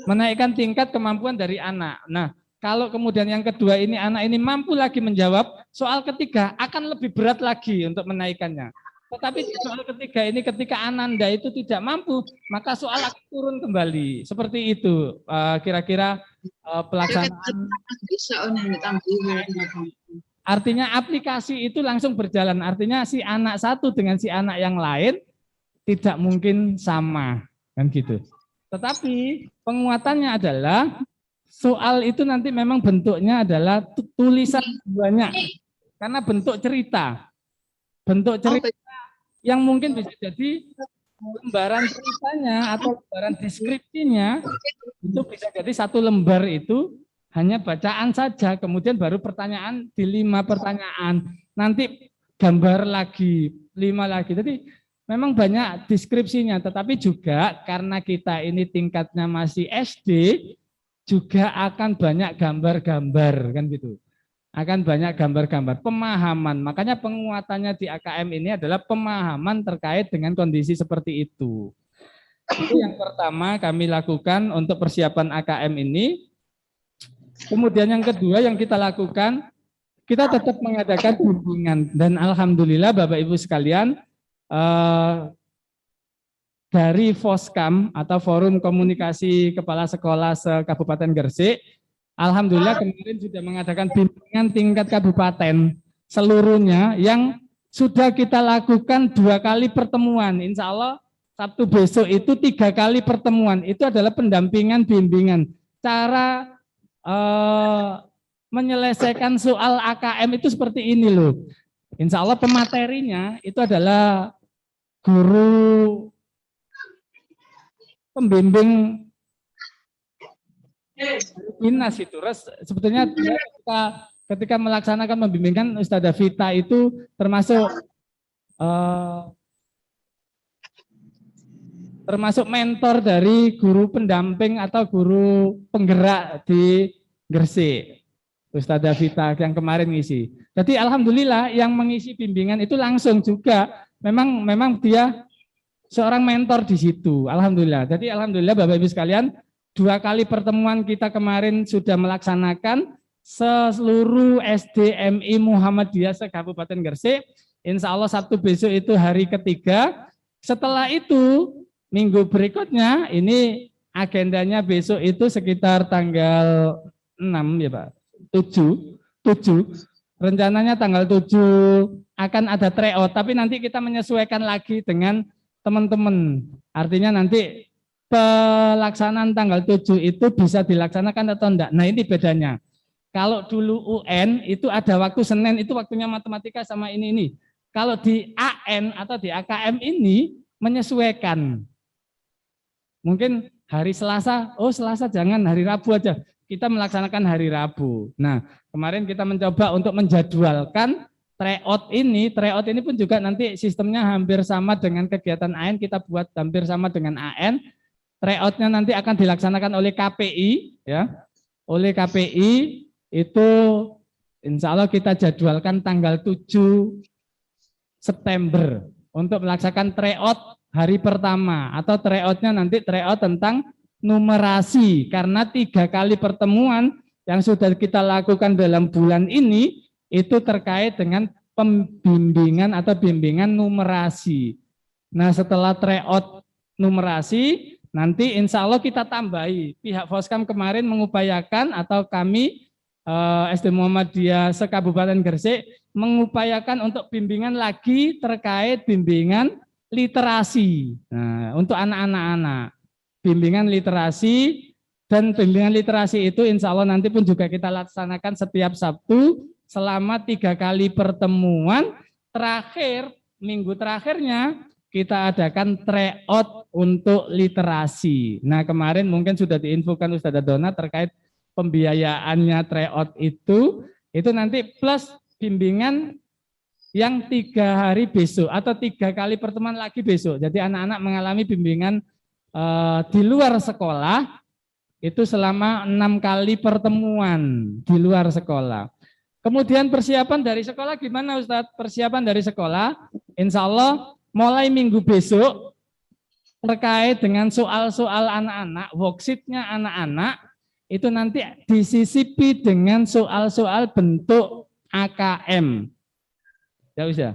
Menaikkan tingkat kemampuan dari anak. Nah, kalau kemudian yang kedua ini, anak ini mampu lagi menjawab, soal ketiga akan lebih berat lagi untuk menaikkannya. Tetapi soal ketiga ini ketika Ananda itu tidak mampu, maka soal akan turun kembali. Seperti itu kira-kira pelaksanaan. Artinya aplikasi itu langsung berjalan. Artinya si anak satu dengan si anak yang lain tidak mungkin sama, kan gitu. Tetapi penguatannya adalah soal itu nanti memang bentuknya adalah tulisan banyak. Karena bentuk cerita. Bentuk cerita yang mungkin bisa jadi lembaran ceritanya atau lembaran deskripsinya itu bisa jadi 1 lembar itu hanya bacaan saja, kemudian baru pertanyaan di 5 pertanyaan, nanti gambar lagi 5 lagi. Jadi memang banyak deskripsinya, tetapi juga karena kita ini tingkatnya masih SD, juga akan banyak gambar-gambar kan gitu. Akan banyak gambar-gambar, pemahaman. Makanya penguatannya di AKM ini adalah pemahaman terkait dengan kondisi seperti itu. Itu yang pertama kami lakukan untuk persiapan AKM ini. Kemudian yang kedua yang kita lakukan, kita tetap mengadakan bimbingan. Dan alhamdulillah Bapak Ibu sekalian, dari Foskam atau Forum Komunikasi Kepala Sekolah se-Kabupaten Gresik, alhamdulillah kemarin sudah mengadakan bimbingan tingkat kabupaten seluruhnya yang sudah kita lakukan 2 kali pertemuan. Insya Allah Sabtu besok itu 3 kali pertemuan. Itu adalah pendampingan bimbingan. Cara menyelesaikan soal AKM itu seperti ini loh. Insya Allah pematerinya itu adalah guru pembimbing dinas itu. Sebetulnya ketika melaksanakan pembimbingan Ustadzah Vita itu termasuk mentor dari guru pendamping atau guru penggerak di Gresik, Ustadzah Vita yang kemarin ngisi. Jadi alhamdulillah yang mengisi bimbingan itu langsung juga memang dia seorang mentor di situ. Alhamdulillah. Jadi alhamdulillah Bapak Ibu sekalian, 2 kali pertemuan kita kemarin sudah melaksanakan seluruh SDMI Muhammadiyah se-Kabupaten Gresik. Insya Allah Sabtu besok itu hari ketiga. Setelah itu minggu berikutnya ini agendanya besok itu sekitar tanggal 6 ya Pak. 7. Rencananya tanggal 7 akan ada tryout, tapi nanti kita menyesuaikan lagi dengan teman-teman. Artinya nanti pelaksanaan tanggal 7 itu bisa dilaksanakan atau enggak. Nah ini bedanya. Kalau dulu UN itu ada waktu Senin, itu waktunya matematika sama ini. Kalau di AN atau di AKM ini menyesuaikan. Mungkin hari Selasa, Selasa jangan, hari Rabu aja. Kita melaksanakan hari Rabu. Nah kemarin kita mencoba untuk menjadwalkan tryout ini pun juga nanti sistemnya hampir sama dengan kegiatan AN, kita buat hampir sama dengan AN. Tryoutnya nanti akan dilaksanakan oleh KPI, ya. Oleh KPI itu insya Allah kita jadwalkan tanggal 7 September untuk melaksanakan tryout hari pertama atau tryoutnya nanti tryout tentang numerasi karena 3 kali pertemuan yang sudah kita lakukan dalam bulan ini itu terkait dengan pembimbingan atau bimbingan numerasi. Nah setelah tryout numerasi, nanti insya Allah kita tambahi. Pihak Foskam kemarin mengupayakan atau kami SD Muhammadiyah se-Kabupaten Gresik mengupayakan untuk bimbingan lagi terkait bimbingan literasi. Nah untuk anak-anak, bimbingan literasi. Dan bimbingan literasi itu insya Allah nanti pun juga kita laksanakan setiap Sabtu selama 3 kali pertemuan. Terakhir, minggu terakhirnya kita adakan tryout untuk literasi. Nah kemarin mungkin sudah diinfokan Ustadzah Dona terkait pembiayaannya tryout itu nanti plus bimbingan yang 3 hari besok atau 3 kali pertemuan lagi besok. Jadi anak-anak mengalami bimbingan di luar sekolah, itu selama 6 kali pertemuan di luar sekolah. Kemudian persiapan dari sekolah gimana Ustadz? Persiapan dari sekolah, insya Allah mulai minggu besok terkait dengan soal-soal anak-anak, worksheet-nya anak-anak, itu nanti disisipi dengan soal-soal bentuk AKM. Ya udah.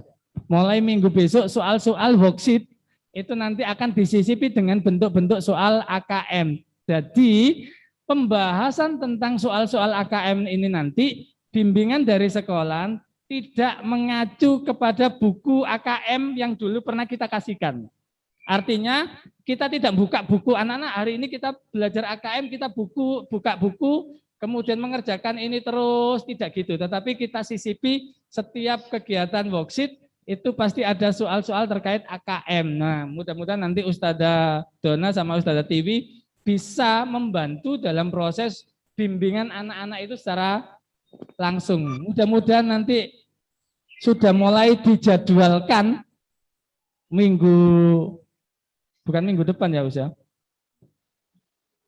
Mulai minggu besok soal-soal worksheet itu nanti akan disisipi dengan bentuk-bentuk soal AKM. Jadi pembahasan tentang soal-soal AKM ini nanti bimbingan dari sekolah tidak mengacu kepada buku AKM yang dulu pernah kita kasihkan. Artinya kita tidak buka buku anak-anak, hari ini kita belajar AKM, kita buka buku, kemudian mengerjakan ini terus, tidak gitu. Tetapi kita sisipi setiap kegiatan worksheet, itu pasti ada soal-soal terkait AKM. Nah mudah-mudahan nanti Ustadzah Dona sama Ustadzah Tiwi bisa membantu dalam proses bimbingan anak-anak itu secara langsung. Mudah-mudahan nanti sudah mulai dijadwalkan bukan minggu depan ya Ustaz.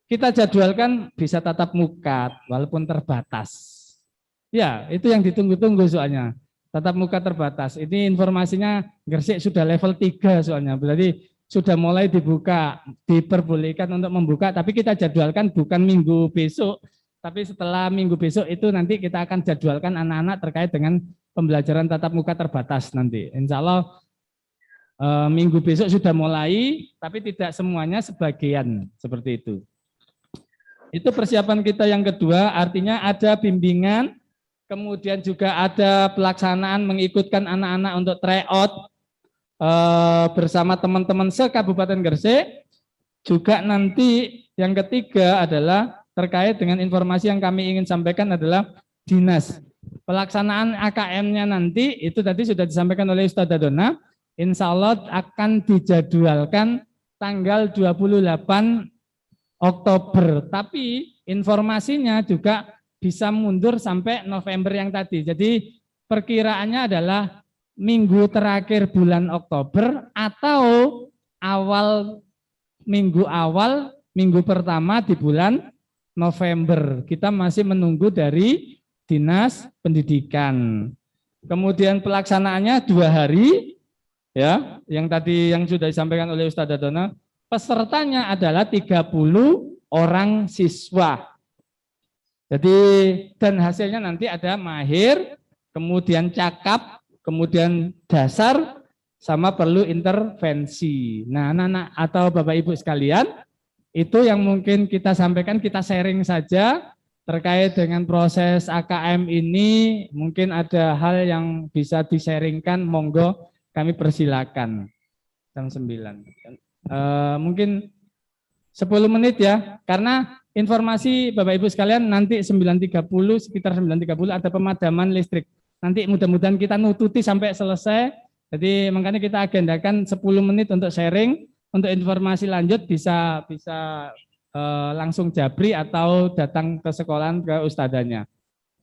Kita jadwalkan bisa tatap muka walaupun terbatas. Ya, itu yang ditunggu-tunggu soalnya. Tatap muka terbatas. Ini informasinya Gresik sudah level 3 soalnya. Berarti sudah mulai dibuka, diperbolehkan untuk membuka, tapi kita jadwalkan bukan minggu besok, tapi setelah minggu besok itu nanti kita akan jadwalkan anak-anak terkait dengan pembelajaran tatap muka terbatas nanti. Insya Allah minggu besok sudah mulai, tapi tidak semuanya, sebagian seperti itu. Itu persiapan kita yang kedua, artinya ada bimbingan, kemudian juga ada pelaksanaan mengikutkan anak-anak untuk tryout bersama teman-teman se-Kabupaten Gresik. Juga nanti yang ketiga adalah terkait dengan informasi yang kami ingin sampaikan adalah dinas. Pelaksanaan AKM-nya nanti itu tadi sudah disampaikan oleh Ustadzah Dona, insya Allah akan dijadwalkan tanggal 28 Oktober, tapi informasinya juga bisa mundur sampai November yang tadi. Jadi perkiraannya adalah minggu terakhir bulan Oktober atau minggu pertama di bulan November. Kita masih menunggu dari Dinas Pendidikan. Kemudian pelaksanaannya 2 hari, ya, yang tadi yang sudah disampaikan oleh Ustadzah Dona. Pesertanya adalah 30 orang siswa. Jadi dan hasilnya nanti ada mahir, kemudian cakap, kemudian dasar, sama perlu intervensi. Nah, anak-anak atau Bapak Ibu sekalian, itu yang mungkin kita sampaikan, kita sharing saja terkait dengan proses AKM ini. Mungkin ada hal yang bisa di-sharingkan, monggo kami persilakan. Jam 9. Mungkin 10 menit ya, karena informasi Bapak Ibu sekalian nanti 9.30, sekitar 9.30 ada pemadaman listrik. Nanti mudah-mudahan kita nututi sampai selesai, jadi makanya kita agendakan 10 menit untuk sharing, untuk informasi lanjut bisa langsung japri atau datang ke sekolahan ke ustadzanya.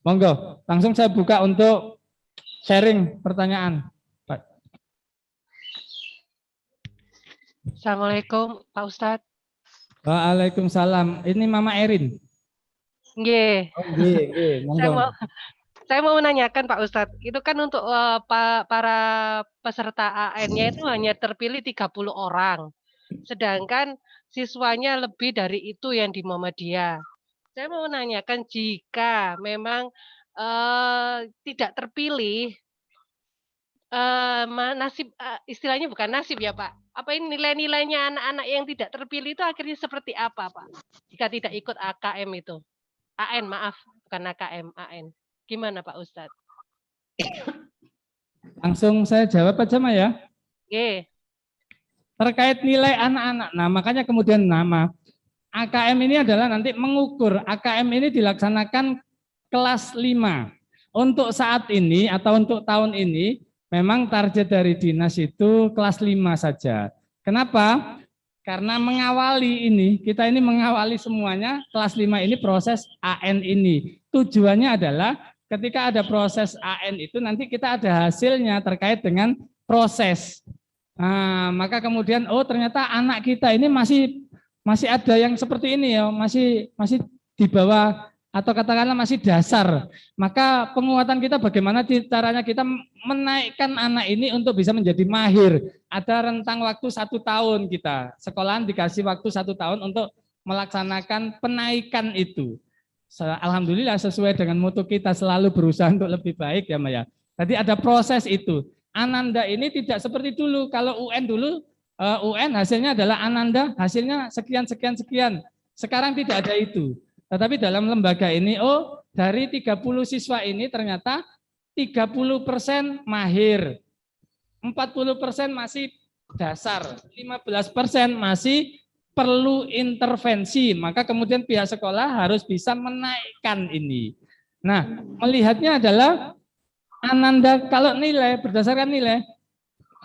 Monggo, langsung saya buka untuk sharing pertanyaan.
Assalamualaikum Pak Ustadz.
Waalaikumsalam. Ini Mama Erin.
Nggih.
Oh, nggih,
Saya mau menanyakan Pak Ustadz, itu kan untuk para peserta AN-nya itu hanya terpilih 30 orang. Sedangkan siswanya lebih dari itu yang di Muhammadiyah. Saya mau menanyakan jika memang tidak terpilih, nasib istilahnya bukan nasib ya Pak. Apa ini nilai-nilainya anak-anak yang tidak terpilih itu akhirnya seperti apa Pak? Jika tidak ikut AKM itu. AN, maaf, bukan AKM, AN. Gimana Pak Ustadz?
Langsung saya jawab aja Maya.
Oke.
Terkait nilai anak-anak. Nah, makanya kemudian nama AKM ini adalah nanti mengukur. AKM ini dilaksanakan kelas 5. Untuk saat ini atau untuk tahun ini memang target dari dinas itu kelas 5 saja. Kenapa? Karena mengawali ini, kita ini mengawali semuanya kelas 5 ini proses AN ini. Tujuannya adalah ketika ada proses AN itu nanti kita ada hasilnya terkait dengan proses. Nah, maka kemudian oh ternyata anak kita ini masih ada yang seperti ini ya, masih di bawah atau katakanlah masih dasar. Maka penguatan kita bagaimana caranya kita menaikkan anak ini untuk bisa menjadi mahir. Ada rentang waktu 1 tahun kita. Sekolahan dikasih waktu 1 tahun untuk melaksanakan penaikan itu. Alhamdulillah sesuai dengan mutu kita selalu berusaha untuk lebih baik ya Maya. Tadi ada proses itu. Ananda ini tidak seperti dulu. Kalau UN dulu, UN hasilnya adalah Ananda, hasilnya sekian. Sekarang tidak ada itu. Tetapi dalam lembaga ini, oh dari 30 siswa ini ternyata 30% mahir, 40% masih dasar, 15% masih perlu intervensi. Maka kemudian pihak sekolah harus bisa menaikkan ini. Nah, melihatnya adalah Ananda kalau nilai, berdasarkan nilai,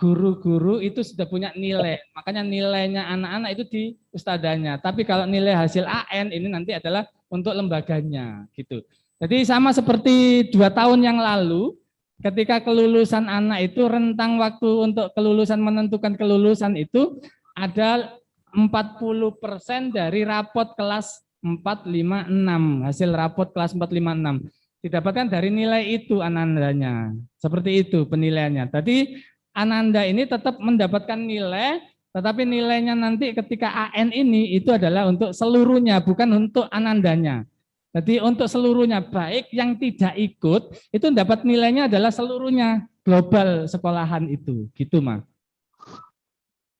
guru-guru itu sudah punya nilai. Makanya nilainya anak-anak itu di ustadzanya. Tapi kalau nilai hasil AN ini nanti adalah untuk lembaganya gitu. Jadi sama seperti 2 tahun yang lalu ketika kelulusan anak itu rentang waktu untuk kelulusan menentukan kelulusan itu ada 40% dari rapot kelas 456, hasil rapot kelas 456 didapatkan dari nilai itu anandanya. Seperti itu penilaiannya. Tadi Ananda ini tetap mendapatkan nilai, tetapi nilainya nanti ketika AN ini itu adalah untuk seluruhnya, bukan untuk Anandanya. Jadi untuk seluruhnya, baik yang tidak ikut, itu dapat nilainya adalah seluruhnya, global sekolahan itu. Gitu, Mas.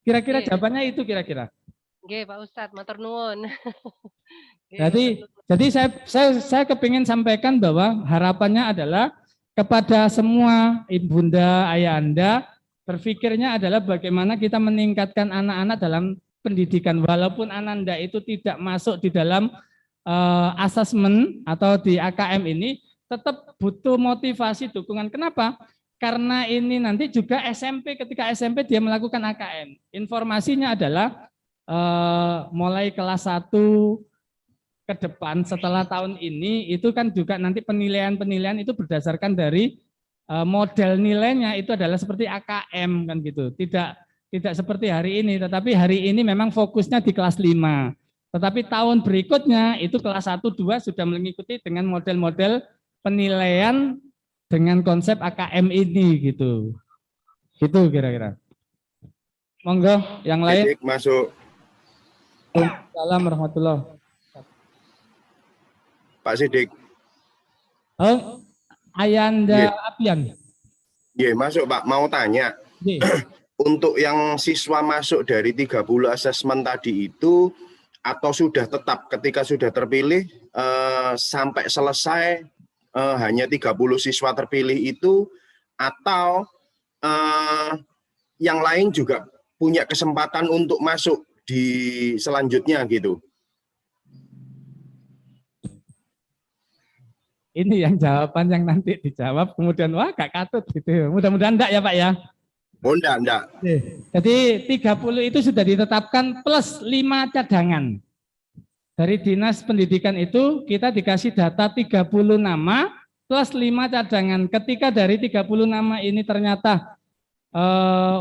Kira-kira
Nggih.
jawabannya itu kira-kira.
Nggih, Pak Ustadz, matur nuwun. Nggih,
Jadi
matur nuwun.
saya kepingin sampaikan bahwa harapannya adalah kepada semua ibunda, ayah Anda, berpikirnya adalah bagaimana kita meningkatkan anak-anak dalam pendidikan. Walaupun Ananda itu tidak masuk di dalam asesmen atau di AKM ini, tetap butuh motivasi, dukungan. Kenapa? Karena ini nanti juga SMP, ketika SMP dia melakukan AKM. Informasinya adalah mulai kelas 1 ke depan setelah tahun ini itu kan juga nanti penilaian-penilaian itu berdasarkan dari model nilainya itu adalah seperti AKM kan gitu. Tidak seperti hari ini, tetapi hari ini memang fokusnya di kelas 5. Tetapi tahun berikutnya itu kelas 1 2 sudah mengikuti dengan model-model penilaian dengan konsep AKM ini gitu. Gitu kira-kira. Monggo yang lain.
Sidik masuk.
Assalamualaikum warahmatullahi.
Pak Sidik.
Oh, Ayanda Apian.
Iya, masuk Pak. Mau tanya. Untuk yang siswa masuk dari 30 asesmen tadi itu atau sudah tetap ketika sudah terpilih sampai selesai hanya 30 siswa terpilih itu atau yang lain juga punya kesempatan untuk masuk di selanjutnya gitu.
Ini yang jawaban yang nanti dijawab kemudian wah gak katut gitu. Mudah-mudahan enggak ya Pak ya.
Oh enggak.
Jadi 30 itu sudah ditetapkan plus 5 cadangan. Dari Dinas Pendidikan itu kita dikasih data 30 nama plus 5 cadangan. Ketika dari 30 nama ini ternyata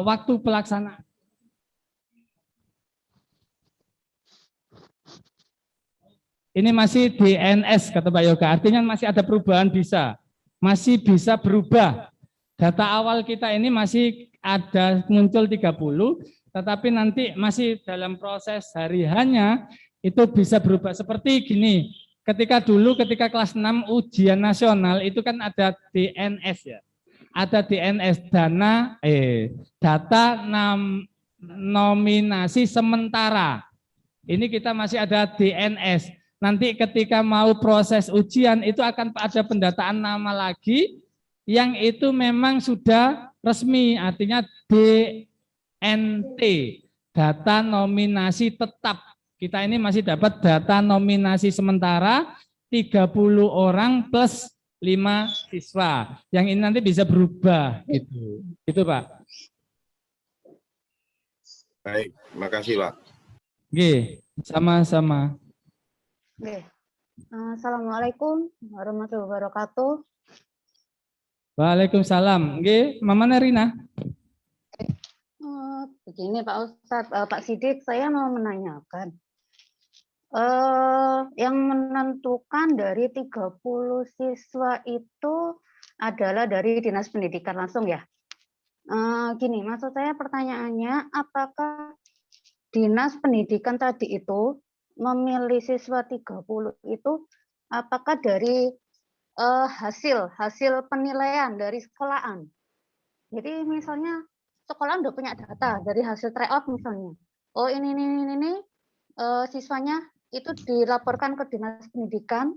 waktu pelaksanaan ini masih DNS kata Pak Yoga, artinya masih ada perubahan masih bisa berubah. Data awal kita ini masih ada muncul 30, tetapi nanti masih dalam proses hariannya itu bisa berubah seperti gini. Ketika kelas 6 ujian nasional itu kan ada DNS ya. Ada DNS data nominasi sementara. Ini kita masih ada DNS. Nanti ketika mau proses ujian itu akan ada pendataan nama lagi yang itu memang sudah resmi, artinya DNT, data nominasi tetap. Kita ini masih dapat data nominasi sementara 30 orang plus 5 siswa. Yang ini nanti bisa berubah gitu. Gitu Pak.
Baik, makasih Pak.
Oke, sama-sama.
Oke. Assalamualaikum warahmatullahi wabarakatuh.
Waalaikumsalam. Oke, Mama Narina.
Begini Pak Ustadz, Pak Sidik, saya mau menanyakan. Yang menentukan dari 30 siswa itu adalah dari Dinas Pendidikan langsung ya? Gini, maksud saya pertanyaannya, apakah Dinas Pendidikan tadi itu memilih siswa 30 itu apakah dari hasil penilaian dari sekolahan? Jadi misalnya sekolah udah punya data dari hasil tryout misalnya. Oh ini siswanya itu dilaporkan ke Dinas Pendidikan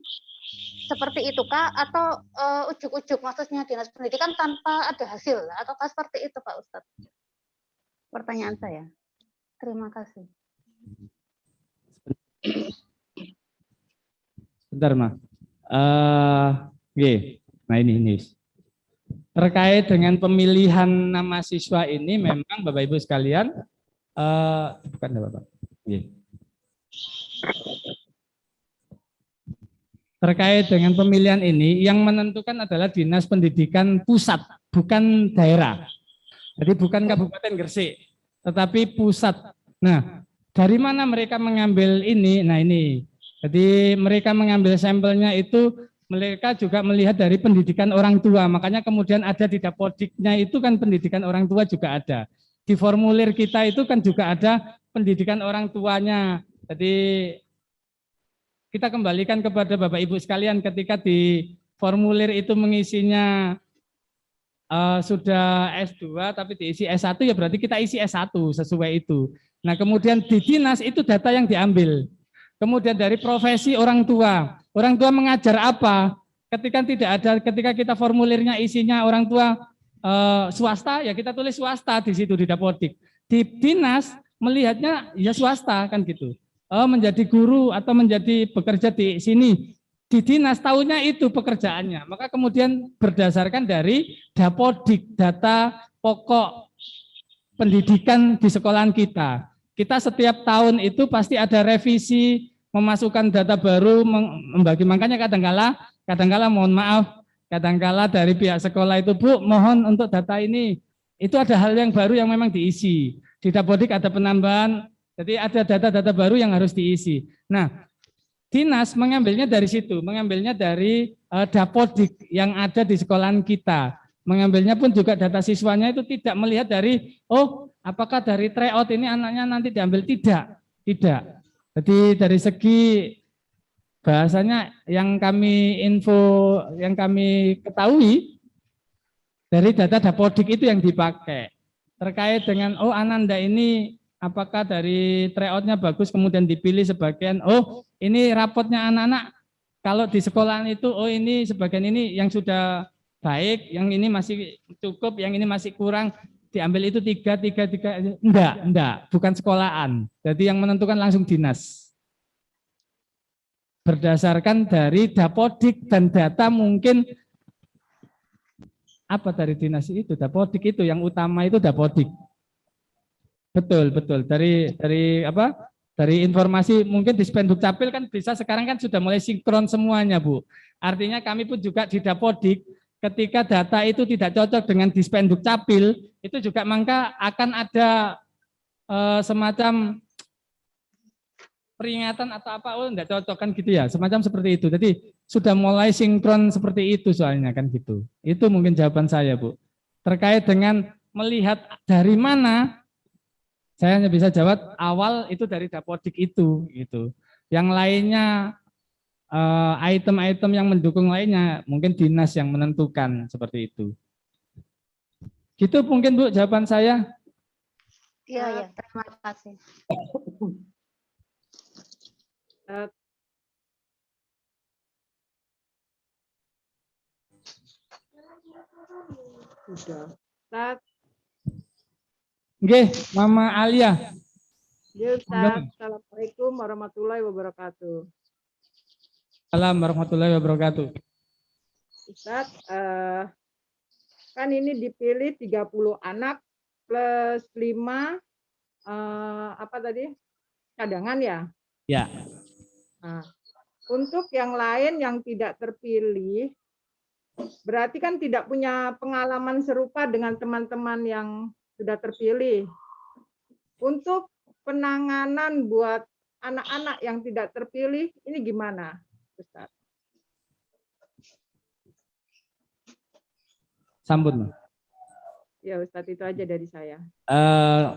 seperti itu Kak? Atau ujuk-ujuk maksudnya Dinas Pendidikan tanpa ada hasil? Ataukah seperti itu Pak Ustadz? Pertanyaan saya. Terima kasih.
Bentar, Ma. Nah ini. Terkait dengan pemilihan nama siswa ini memang Bapak Ibu sekalian, bukan Bapak. Terkait dengan pemilihan ini yang menentukan adalah Dinas Pendidikan Pusat, bukan daerah. Jadi bukan Kabupaten Gresik, tetapi pusat. Nah, dari mana mereka mengambil ini? Nah ini, jadi mereka mengambil sampelnya itu mereka juga melihat dari pendidikan orang tua. Makanya kemudian ada di Dapodiknya itu kan pendidikan orang tua juga ada. Di formulir kita itu kan juga ada pendidikan orang tuanya. Jadi kita kembalikan kepada Bapak Ibu sekalian ketika di formulir itu mengisinya sudah S2 tapi diisi S1 ya berarti kita isi S1 sesuai itu. Nah kemudian di dinas itu data yang diambil. Kemudian dari profesi orang tua mengajar apa? Ketika kita formulirnya isinya orang tua swasta ya kita tulis swasta di situ di Dapodik. Di dinas melihatnya ya swasta kan gitu. Menjadi guru atau menjadi bekerja di sini. Di dinas tahunya itu pekerjaannya. Maka kemudian berdasarkan dari Dapodik, data pokok pendidikan di sekolahan kita. Kita setiap tahun itu pasti ada revisi, memasukkan data baru, membagi. Makanya kadang-kala mohon maaf, kadang-kala dari pihak sekolah itu, Bu, mohon untuk data ini. Itu ada hal yang baru yang memang diisi. Di Dapodik ada penambahan, jadi ada data-data baru yang harus diisi. Nah, dinas mengambilnya dari situ, mengambilnya dari Dapodik yang ada di sekolahan kita. Mengambilnya pun juga data siswanya itu tidak melihat dari, apakah dari tryout ini anaknya nanti diambil, tidak. Jadi dari segi bahasanya yang kami ketahui dari data Dapodik itu yang dipakai. Terkait dengan, Ananda ini apakah dari tryoutnya bagus kemudian dipilih sebagian, ini rapotnya anak-anak kalau di sekolahan itu, ini sebagian ini yang sudah baik, yang ini masih cukup, yang ini masih kurang, diambil itu 3. Enggak, bukan sekolahan. Jadi yang menentukan langsung dinas. Berdasarkan dari Dapodik dan data mungkin apa dari dinas itu, Dapodik itu yang utama itu Dapodik. Betul. Dari informasi mungkin di Spenduk Capil kan bisa sekarang kan sudah mulai sinkron semuanya, Bu. Artinya kami pun juga di Dapodik ketika data itu tidak cocok dengan di Spenduk Capil, itu juga maka akan ada semacam peringatan atau apa, enggak cocok kan gitu ya, semacam seperti itu. Jadi sudah mulai sinkron seperti itu soalnya kan gitu. Itu mungkin jawaban saya, Bu. Terkait dengan melihat dari mana, saya hanya bisa jawab awal itu dari Dapodik itu gitu. Yang lainnya item-item yang mendukung lainnya mungkin dinas yang menentukan seperti itu. Gitu mungkin Bu jawaban saya.
Iya, terima kasih.
Sudah.
Oke, Mama Alia.
Ya, Ustaz. Assalamualaikum warahmatullahi wabarakatuh.
Assalamualaikum warahmatullahi wabarakatuh.
Ustaz, kan ini dipilih 30 anak plus 5 cadangan ya?
Ya.
Nah, untuk yang lain yang tidak terpilih, berarti kan tidak punya pengalaman serupa dengan teman-teman yang sudah terpilih. Untuk penanganan buat anak-anak yang tidak terpilih, ini gimana, Ustaz?
Sambut.
Ya, Ustaz, itu aja dari saya.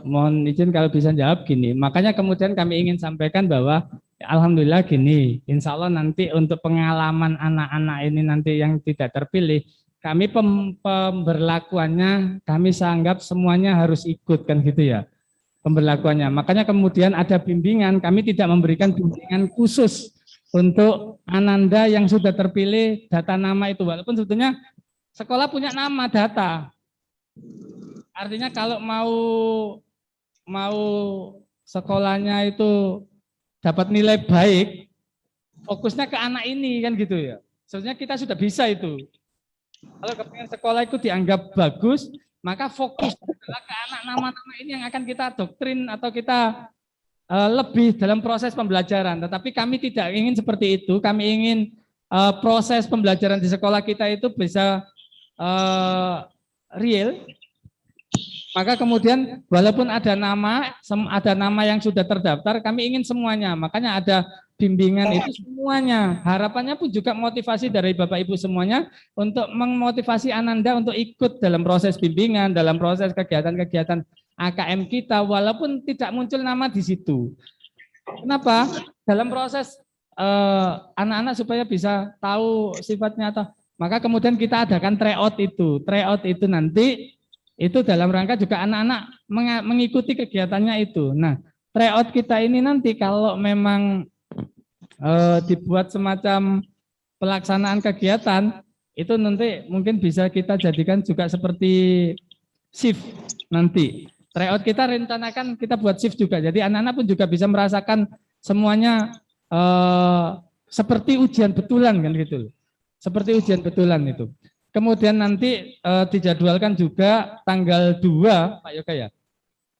Mohon izin kalau bisa jawab gini. Makanya kemudian kami ingin sampaikan bahwa alhamdulillah gini, insya Allah nanti untuk pengalaman anak-anak ini nanti yang tidak terpilih, kami pemberlakuannya kami sanggap semuanya harus ikut kan gitu ya pemberlakuannya. Makanya kemudian ada bimbingan, kami tidak memberikan bimbingan khusus untuk Ananda yang sudah terpilih data nama itu, walaupun sebetulnya sekolah punya nama data. Artinya kalau mau sekolahnya itu dapat nilai baik, fokusnya ke anak ini kan gitu ya. Sebenarnya kita sudah bisa itu. Kalau kepengen sekolah itu dianggap bagus, maka fokus adalah ke anak nama-nama ini yang akan kita doktrin atau kita lebih dalam proses pembelajaran. Tetapi kami tidak ingin seperti itu. Kami ingin proses pembelajaran di sekolah kita itu bisa real. Maka kemudian walaupun ada nama yang sudah terdaftar, kami ingin semuanya. Makanya ada bimbingan itu semuanya. Harapannya pun juga motivasi dari Bapak Ibu semuanya untuk memotivasi Ananda untuk ikut dalam proses bimbingan, dalam proses kegiatan-kegiatan AKM kita, walaupun tidak muncul nama di situ. Kenapa? Dalam proses anak-anak supaya bisa tahu sifatnya atau maka kemudian kita adakan tryout itu. Tryout itu nanti itu dalam rangka juga anak-anak mengikuti kegiatannya itu. Nah, tryout kita ini nanti kalau memang dibuat semacam pelaksanaan kegiatan, itu nanti mungkin bisa kita jadikan juga seperti shift nanti. Tryout kita rencanakan kita buat shift juga. Jadi anak-anak pun juga bisa merasakan semuanya seperti ujian betulan kan gitu. Seperti ujian betulan itu. Kemudian nanti dijadwalkan juga tanggal 2, Pak Yoga ya.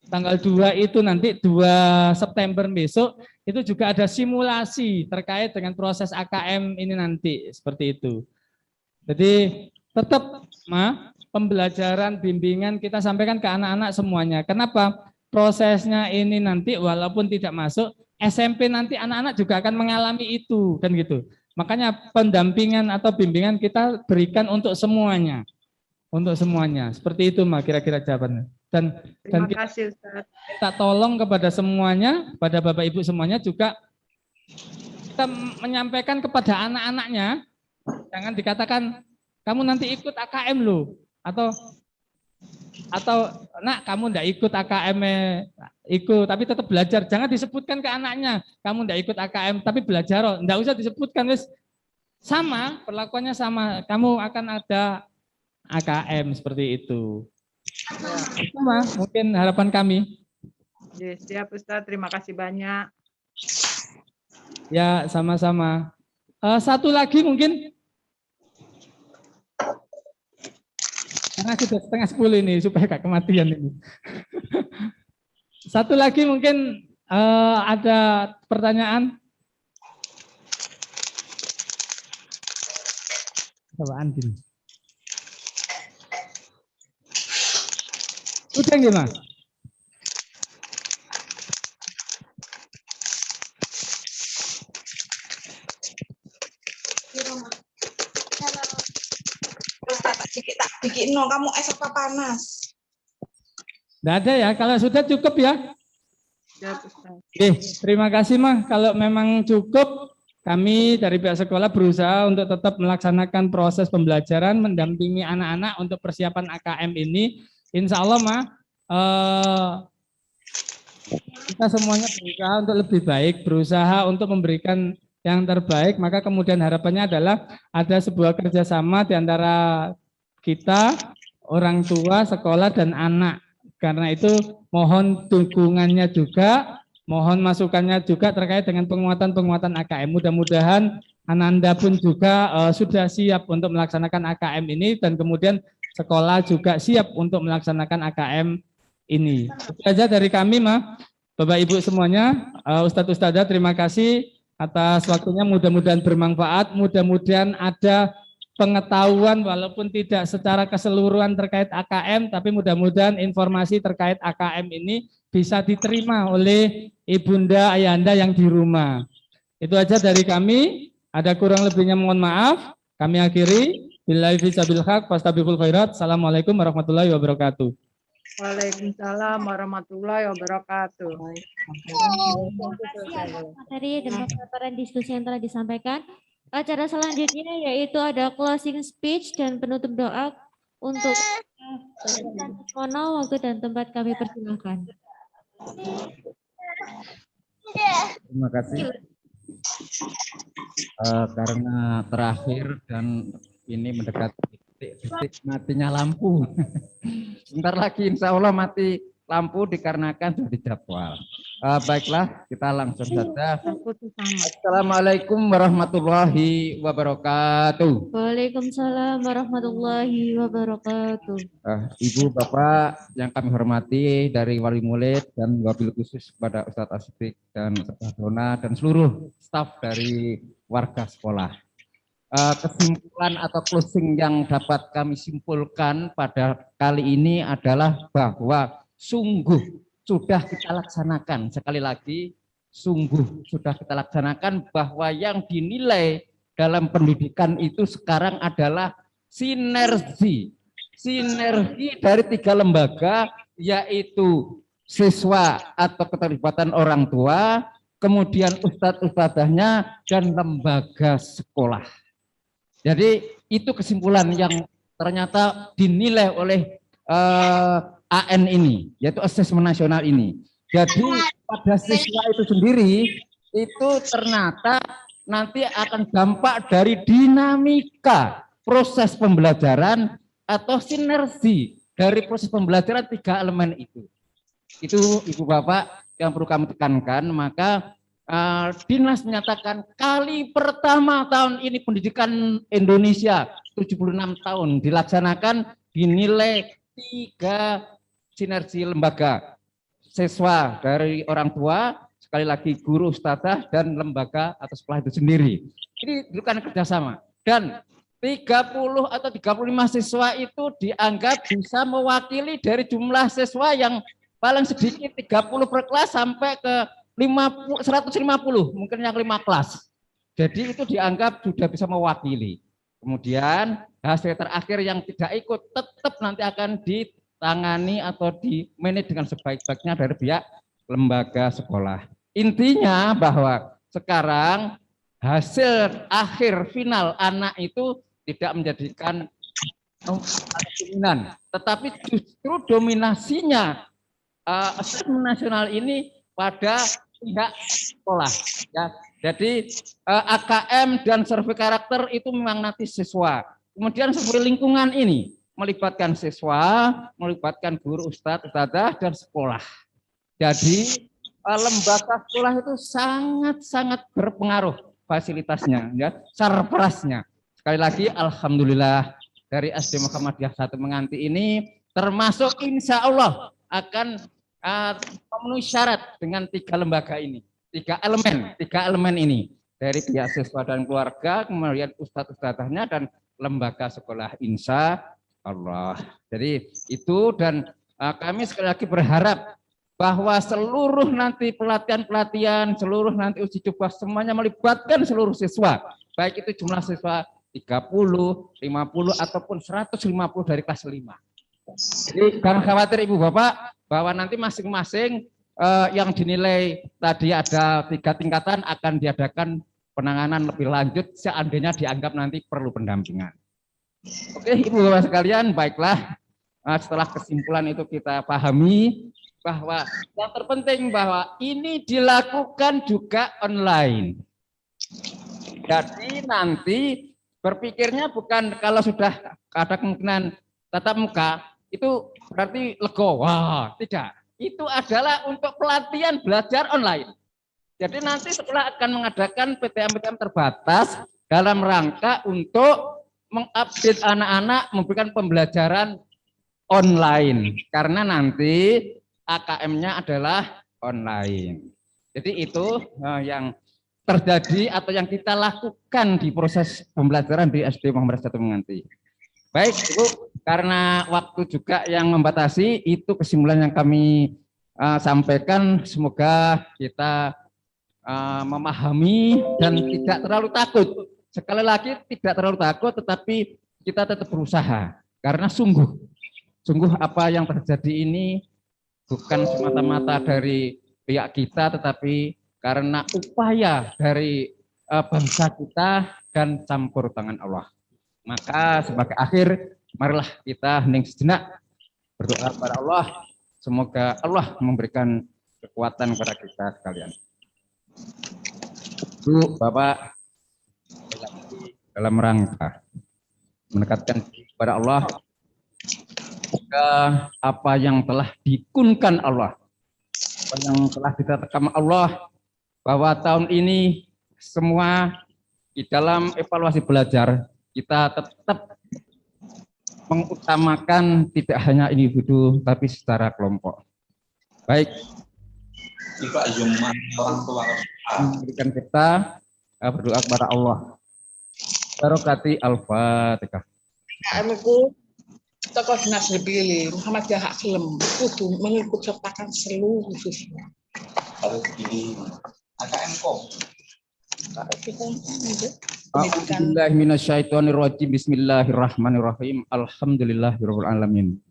Tanggal 2 itu nanti 2 September besok itu juga ada simulasi terkait dengan proses AKM ini nanti seperti itu. Jadi tetap pembelajaran bimbingan kita sampaikan ke anak-anak semuanya. Kenapa? Prosesnya ini nanti walaupun tidak masuk SMP nanti anak-anak juga akan mengalami itu kan gitu. Makanya pendampingan atau bimbingan kita berikan untuk semuanya. Untuk semuanya. Seperti itu Mbak kira-kira jawabannya. Dan
Terima kasih Ustaz.
Kita tolong kepada semuanya, pada Bapak Ibu semuanya juga kita menyampaikan kepada anak-anaknya, jangan dikatakan kamu nanti ikut AKM loh, atau nak kamu ndak ikut AKM ikut tapi tetap belajar. Jangan disebutkan ke anaknya kamu ndak ikut AKM tapi belajar, ndak usah disebutkan, wis sama perlakuannya sama, kamu akan ada AKM seperti itu. Itu mungkin harapan kami.
Yes, siap Ustaz, terima kasih banyak.
Ya, sama-sama. Satu lagi mungkin, karena sudah 9:30 ini, supaya gak kematian ini. Satu lagi mungkin ada pertanyaan. Coba Andin. Udah gimana?
Tak bikin kamu es apa panas?
Nggak ada ya, kalau sudah cukup ya. Oke, terima kasih Mah. Kalau memang cukup, kami dari pihak sekolah berusaha untuk tetap melaksanakan proses pembelajaran, mendampingi anak-anak untuk persiapan AKM ini. Insya Allah Mah, kita semuanya berusaha untuk lebih baik, berusaha untuk memberikan yang terbaik. Maka kemudian harapannya adalah ada sebuah kerjasama di antara kita, orang tua, sekolah, dan anak. Karena itu mohon dukungannya juga, mohon masukannya juga terkait dengan penguatan-penguatan AKM. Mudah-mudahan Ananda pun juga sudah siap untuk melaksanakan AKM ini, dan kemudian sekolah juga siap untuk melaksanakan AKM ini. Itu saja dari kami, Mah. Bapak Ibu semuanya, Ustadz Ustadzah, terima kasih atas waktunya. Mudah-mudahan bermanfaat, mudah-mudahan ada pengetahuan walaupun tidak secara keseluruhan terkait AKM, tapi mudah-mudahan informasi terkait AKM ini bisa diterima oleh ibunda, ayahanda yang di rumah. Itu aja dari kami. Ada kurang lebihnya mohon maaf. Kami akhiri. Billahi fisabil haq, fastabiqul khairat. Assalamualaikum warahmatullahi wabarakatuh.
Waalaikumsalam warahmatullahi wabarakatuh.
Terima kasih atas materi dan paparan diskusi yang telah disampaikan. Acara selanjutnya yaitu ada closing speech dan penutup doa untuk waktu dan tempat kami persilakan.
Terima kasih. Karena terakhir dan ini mendekati titik matinya lampu. Sebentar lagi insya Allah mati lampu dikarenakan sudah dijadwal. Baiklah, kita langsung saja. Assalamualaikum warahmatullahi wabarakatuh.
Waalaikumsalam warahmatullahi wabarakatuh.
Ibu, Bapak yang kami hormati dari wali murid dan wabil khusus kepada Ustadz Asfiq dan Ustadz Dona dan seluruh staf dari warga sekolah. Kesimpulan atau closing yang dapat kami simpulkan pada kali ini adalah bahwa sungguh sudah kita laksanakan, sekali lagi sungguh sudah kita laksanakan bahwa yang dinilai dalam pendidikan itu sekarang adalah sinergi dari 3 lembaga, yaitu siswa atau keterlibatan orang tua, kemudian ustadz-ustadzahnya, dan lembaga sekolah. Jadi itu kesimpulan yang ternyata dinilai oleh AN ini, yaitu asesmen nasional ini. Jadi pada siswa itu sendiri itu ternyata nanti akan dampak dari dinamika proses pembelajaran atau sinergi dari proses pembelajaran 3 elemen itu. Itu Ibu Bapak yang perlu kami tekankan. Maka Dinas menyatakan kali pertama tahun ini pendidikan Indonesia 76 tahun dilaksanakan dinilai 3 sinergi lembaga, siswa dari orang tua, sekali lagi guru, ustadzah, dan lembaga atau sekolah itu sendiri. Ini bukan kerjasama. Dan 30 atau 35 siswa itu dianggap bisa mewakili dari jumlah siswa yang paling sedikit 30 per kelas sampai ke 150, mungkin yang 5 kelas. Jadi itu dianggap sudah bisa mewakili. Kemudian hasil terakhir yang tidak ikut tetap nanti akan ditangani atau di-manage dengan sebaik-baiknya dari pihak lembaga sekolah. Intinya bahwa sekarang hasil akhir final anak itu tidak menjadikan dominan, tetapi justru dominasinya asesmen nasional ini pada pihak sekolah. Ya. Jadi AKM dan survei karakter itu memang nanti siswa. Kemudian survei lingkungan ini melibatkan siswa, melibatkan guru, ustadz, ustadzah, dan sekolah. Jadi lembaga sekolah itu sangat-sangat berpengaruh fasilitasnya, ya, sarprasnya. Sekali lagi, alhamdulillah dari SD Muhammadiyah 1 Menganti ini termasuk insya Allah akan memenuhi syarat dengan 3 lembaga ini, 3 elemen ini dari pihak siswa dan keluarga, kemudian ustadz-ustadzahnya dan lembaga sekolah insya Allah. Jadi itu, dan kami sekali lagi berharap bahwa seluruh nanti pelatihan-pelatihan, seluruh nanti uji coba semuanya melibatkan seluruh siswa, baik itu jumlah siswa 30, 50 ataupun 150 dari kelas 5. Jadi jangan khawatir Ibu Bapak bahwa nanti masing-masing yang dinilai tadi ada 3 tingkatan akan diadakan penanganan lebih lanjut seandainya dianggap nanti perlu pendampingan. Oke Ibu Bapak sekalian, baiklah setelah kesimpulan itu kita pahami bahwa yang terpenting bahwa ini dilakukan juga online. Jadi nanti berpikirnya bukan kalau sudah ada kemungkinan tatap muka itu berarti legowo. Wah, tidak. Itu adalah untuk pelatihan belajar online. Jadi nanti sekolah akan mengadakan PTM-PTM terbatas dalam rangka untuk mengupdate anak-anak, memberikan pembelajaran online. Karena nanti AKM-nya adalah online. Jadi itu yang terjadi atau yang kita lakukan di proses pembelajaran di SD Muhammadiyah 1 Menganti. Baik, Ibu, karena waktu juga yang membatasi, itu kesimpulan yang kami sampaikan. Semoga kita memahami dan tidak terlalu takut. Sekali lagi tidak terlalu takut, tetapi kita tetap berusaha. Karena sungguh apa yang terjadi ini bukan semata-mata dari pihak kita, tetapi karena upaya dari bangsa kita dan campur tangan Allah. Maka sebagai akhir, marilah kita hening sejenak berdoa kepada Allah. Semoga Allah memberikan kekuatan kepada kita sekalian. Bu, Bapak, dalam rangka mendekatkan kepada Allah, semoga apa yang telah dikunkan Allah, apa yang telah ditetapkan Allah, bahwa tahun ini semua di dalam evaluasi belajar kita tetap mengutamakan tidak hanya individu tapi secara kelompok. Baik. Memberikan kita berdoa kepada Allah. Barokati Al-Fatihah.
KM-ku tokoh dinas dipilih Muhammadiyah hak gelem kudu mengikut sertakan seluruh siswa.
Harus pilih AKM-kom.
Bismillahirrahmanirrahim. Alhamdulillahirabbil alamin.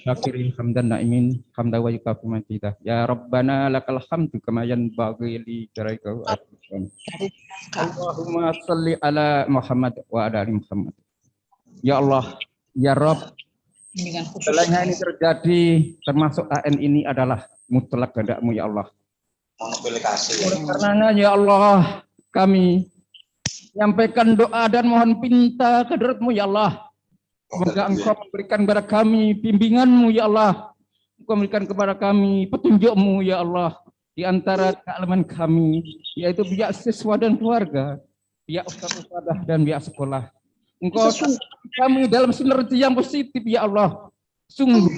Syakirin hamdan na'imin hamda wa yukafi majidah. Ya Rabbana lakal hamdu kama yanbaghi li jalaika wajhika. Allahumma salli ala Muhammad wa ala ali Muhammad. Ya Allah, ya Rabb, segalanya ini terjadi termasuk AN ini adalah mutlak kehendak-Mu ya Allah. Karenanya ya Allah, kami menyampaikan doa dan mohon pinta ke hadirat-Mu ya Allah. Semoga Engkau memberikan kepada kami bimbingan-Mu ya Allah. Engkau memberikan kepada kami petunjuk-Mu ya Allah. Di antara kealaman kami, yaitu pihak siswa dan keluarga, pihak ustadz-ustadzah dan pihak sekolah. Engkau kami dalam sinergi yang positif ya Allah. Sungguh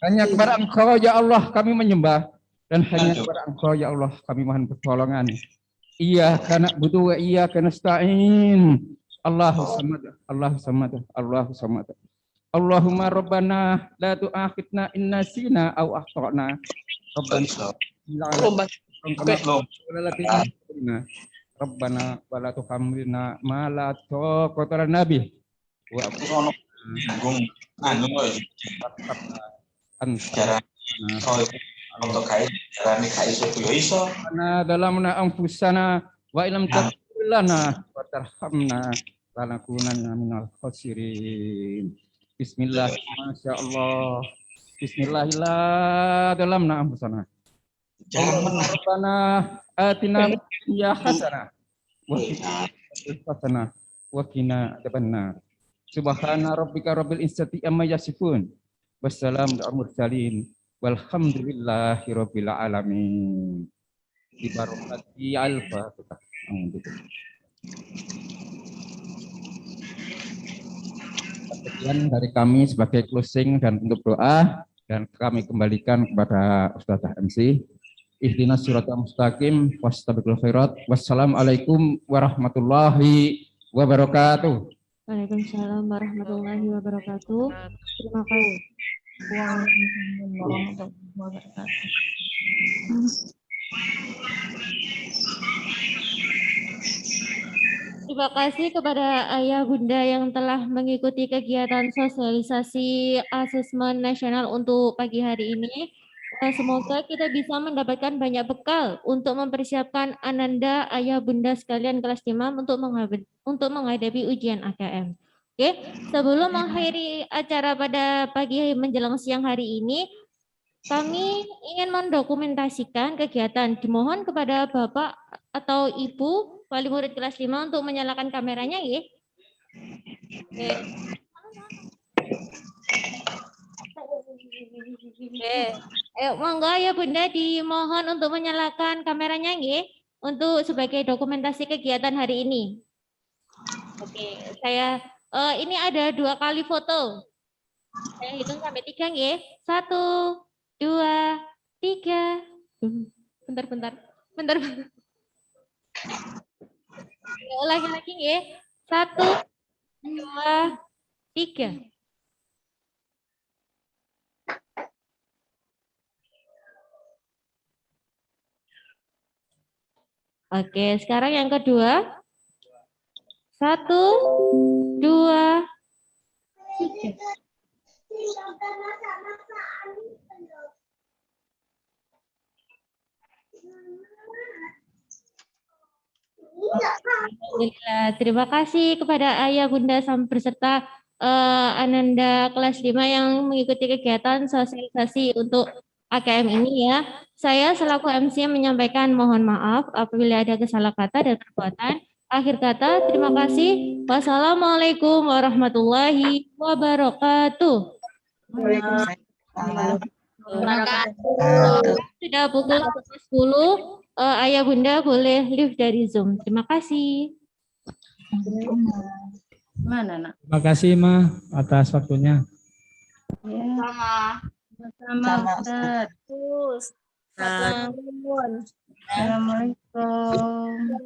hanya kepada Engkau ya Allah kami menyembah. Dan hanya kepada Engkau ya Allah kami mohon pertolongan. Iyyaka na'budu wa iyyaka nasta'in. Allahu samad, Allahu samad, Allahu samad. Allahumma rabbana la tu'akhidna in nasina aw akhtana. Rabbana wa la tuhammilna ma la taqata lana bih. Wa ana dalamna anfusana wa ilam taghfir lana wa tarhamna lanakunanna minal khasirin. Bismillah, masyaallah. Bismillahillah dalamna anfusana. Rabbana atina ya hasanah wa hasanah wa qina adzabannar. Subhana rabbika rabbil izzati amma yasifun. Wassalamu alal mursalin. Walhamdulillahi rabbil alamin. Bi barakati al-Fatihah. Sekian dari kami sebagai closing dan untuk doa, dan kami kembalikan kepada Ustazah MC. Ihdinas siratal mustaqim wastabiqul khairat. Wassalamualaikum warahmatullahi wabarakatuh.
Waalaikumsalam warahmatullahi wabarakatuh. Terima kasih. Waalaikumsalam warahmatullahi wabarakatuh. Terima kasih kepada Ayah Bunda yang telah mengikuti kegiatan sosialisasi asesmen nasional untuk pagi hari ini. Semoga kita bisa mendapatkan banyak bekal untuk mempersiapkan Ananda, Ayah Bunda sekalian kelas 5 untuk menghadapi ujian AKM. Oke, sebelum mengakhiri acara pada pagi menjelang siang hari ini, kami ingin mendokumentasikan kegiatan. Dimohon kepada Bapak atau Ibu wali murid kelas 5 untuk menyalakan kameranya ya. Oke. Ayo monggo ya Bunda dimohon untuk menyalakan kameranya ya untuk sebagai dokumentasi kegiatan hari ini. Oke, saya ini ada 2 kali foto. Saya hitung sampai 3 ya. 1, 2, 3. Bentar. Lagi-lagi ya. 1, 2, 3. Oke, sekarang yang kedua. 1, 2, 3. Alhamdulillah. Terima kasih kepada Ayah Bunda beserta Ananda kelas 5 yang mengikuti kegiatan sosialisasi untuk AKM ini ya. Saya selaku MC menyampaikan mohon maaf apabila ada kesalah kata dan perbuatan. Akhir kata, terima kasih. Wassalamualaikum warahmatullahi wabarakatuh. Sudah pukul 10. Ayah Bunda boleh leave dari Zoom. Terima kasih.
Terima kasih Ma atas waktunya.
Sama. Assalamualaikum.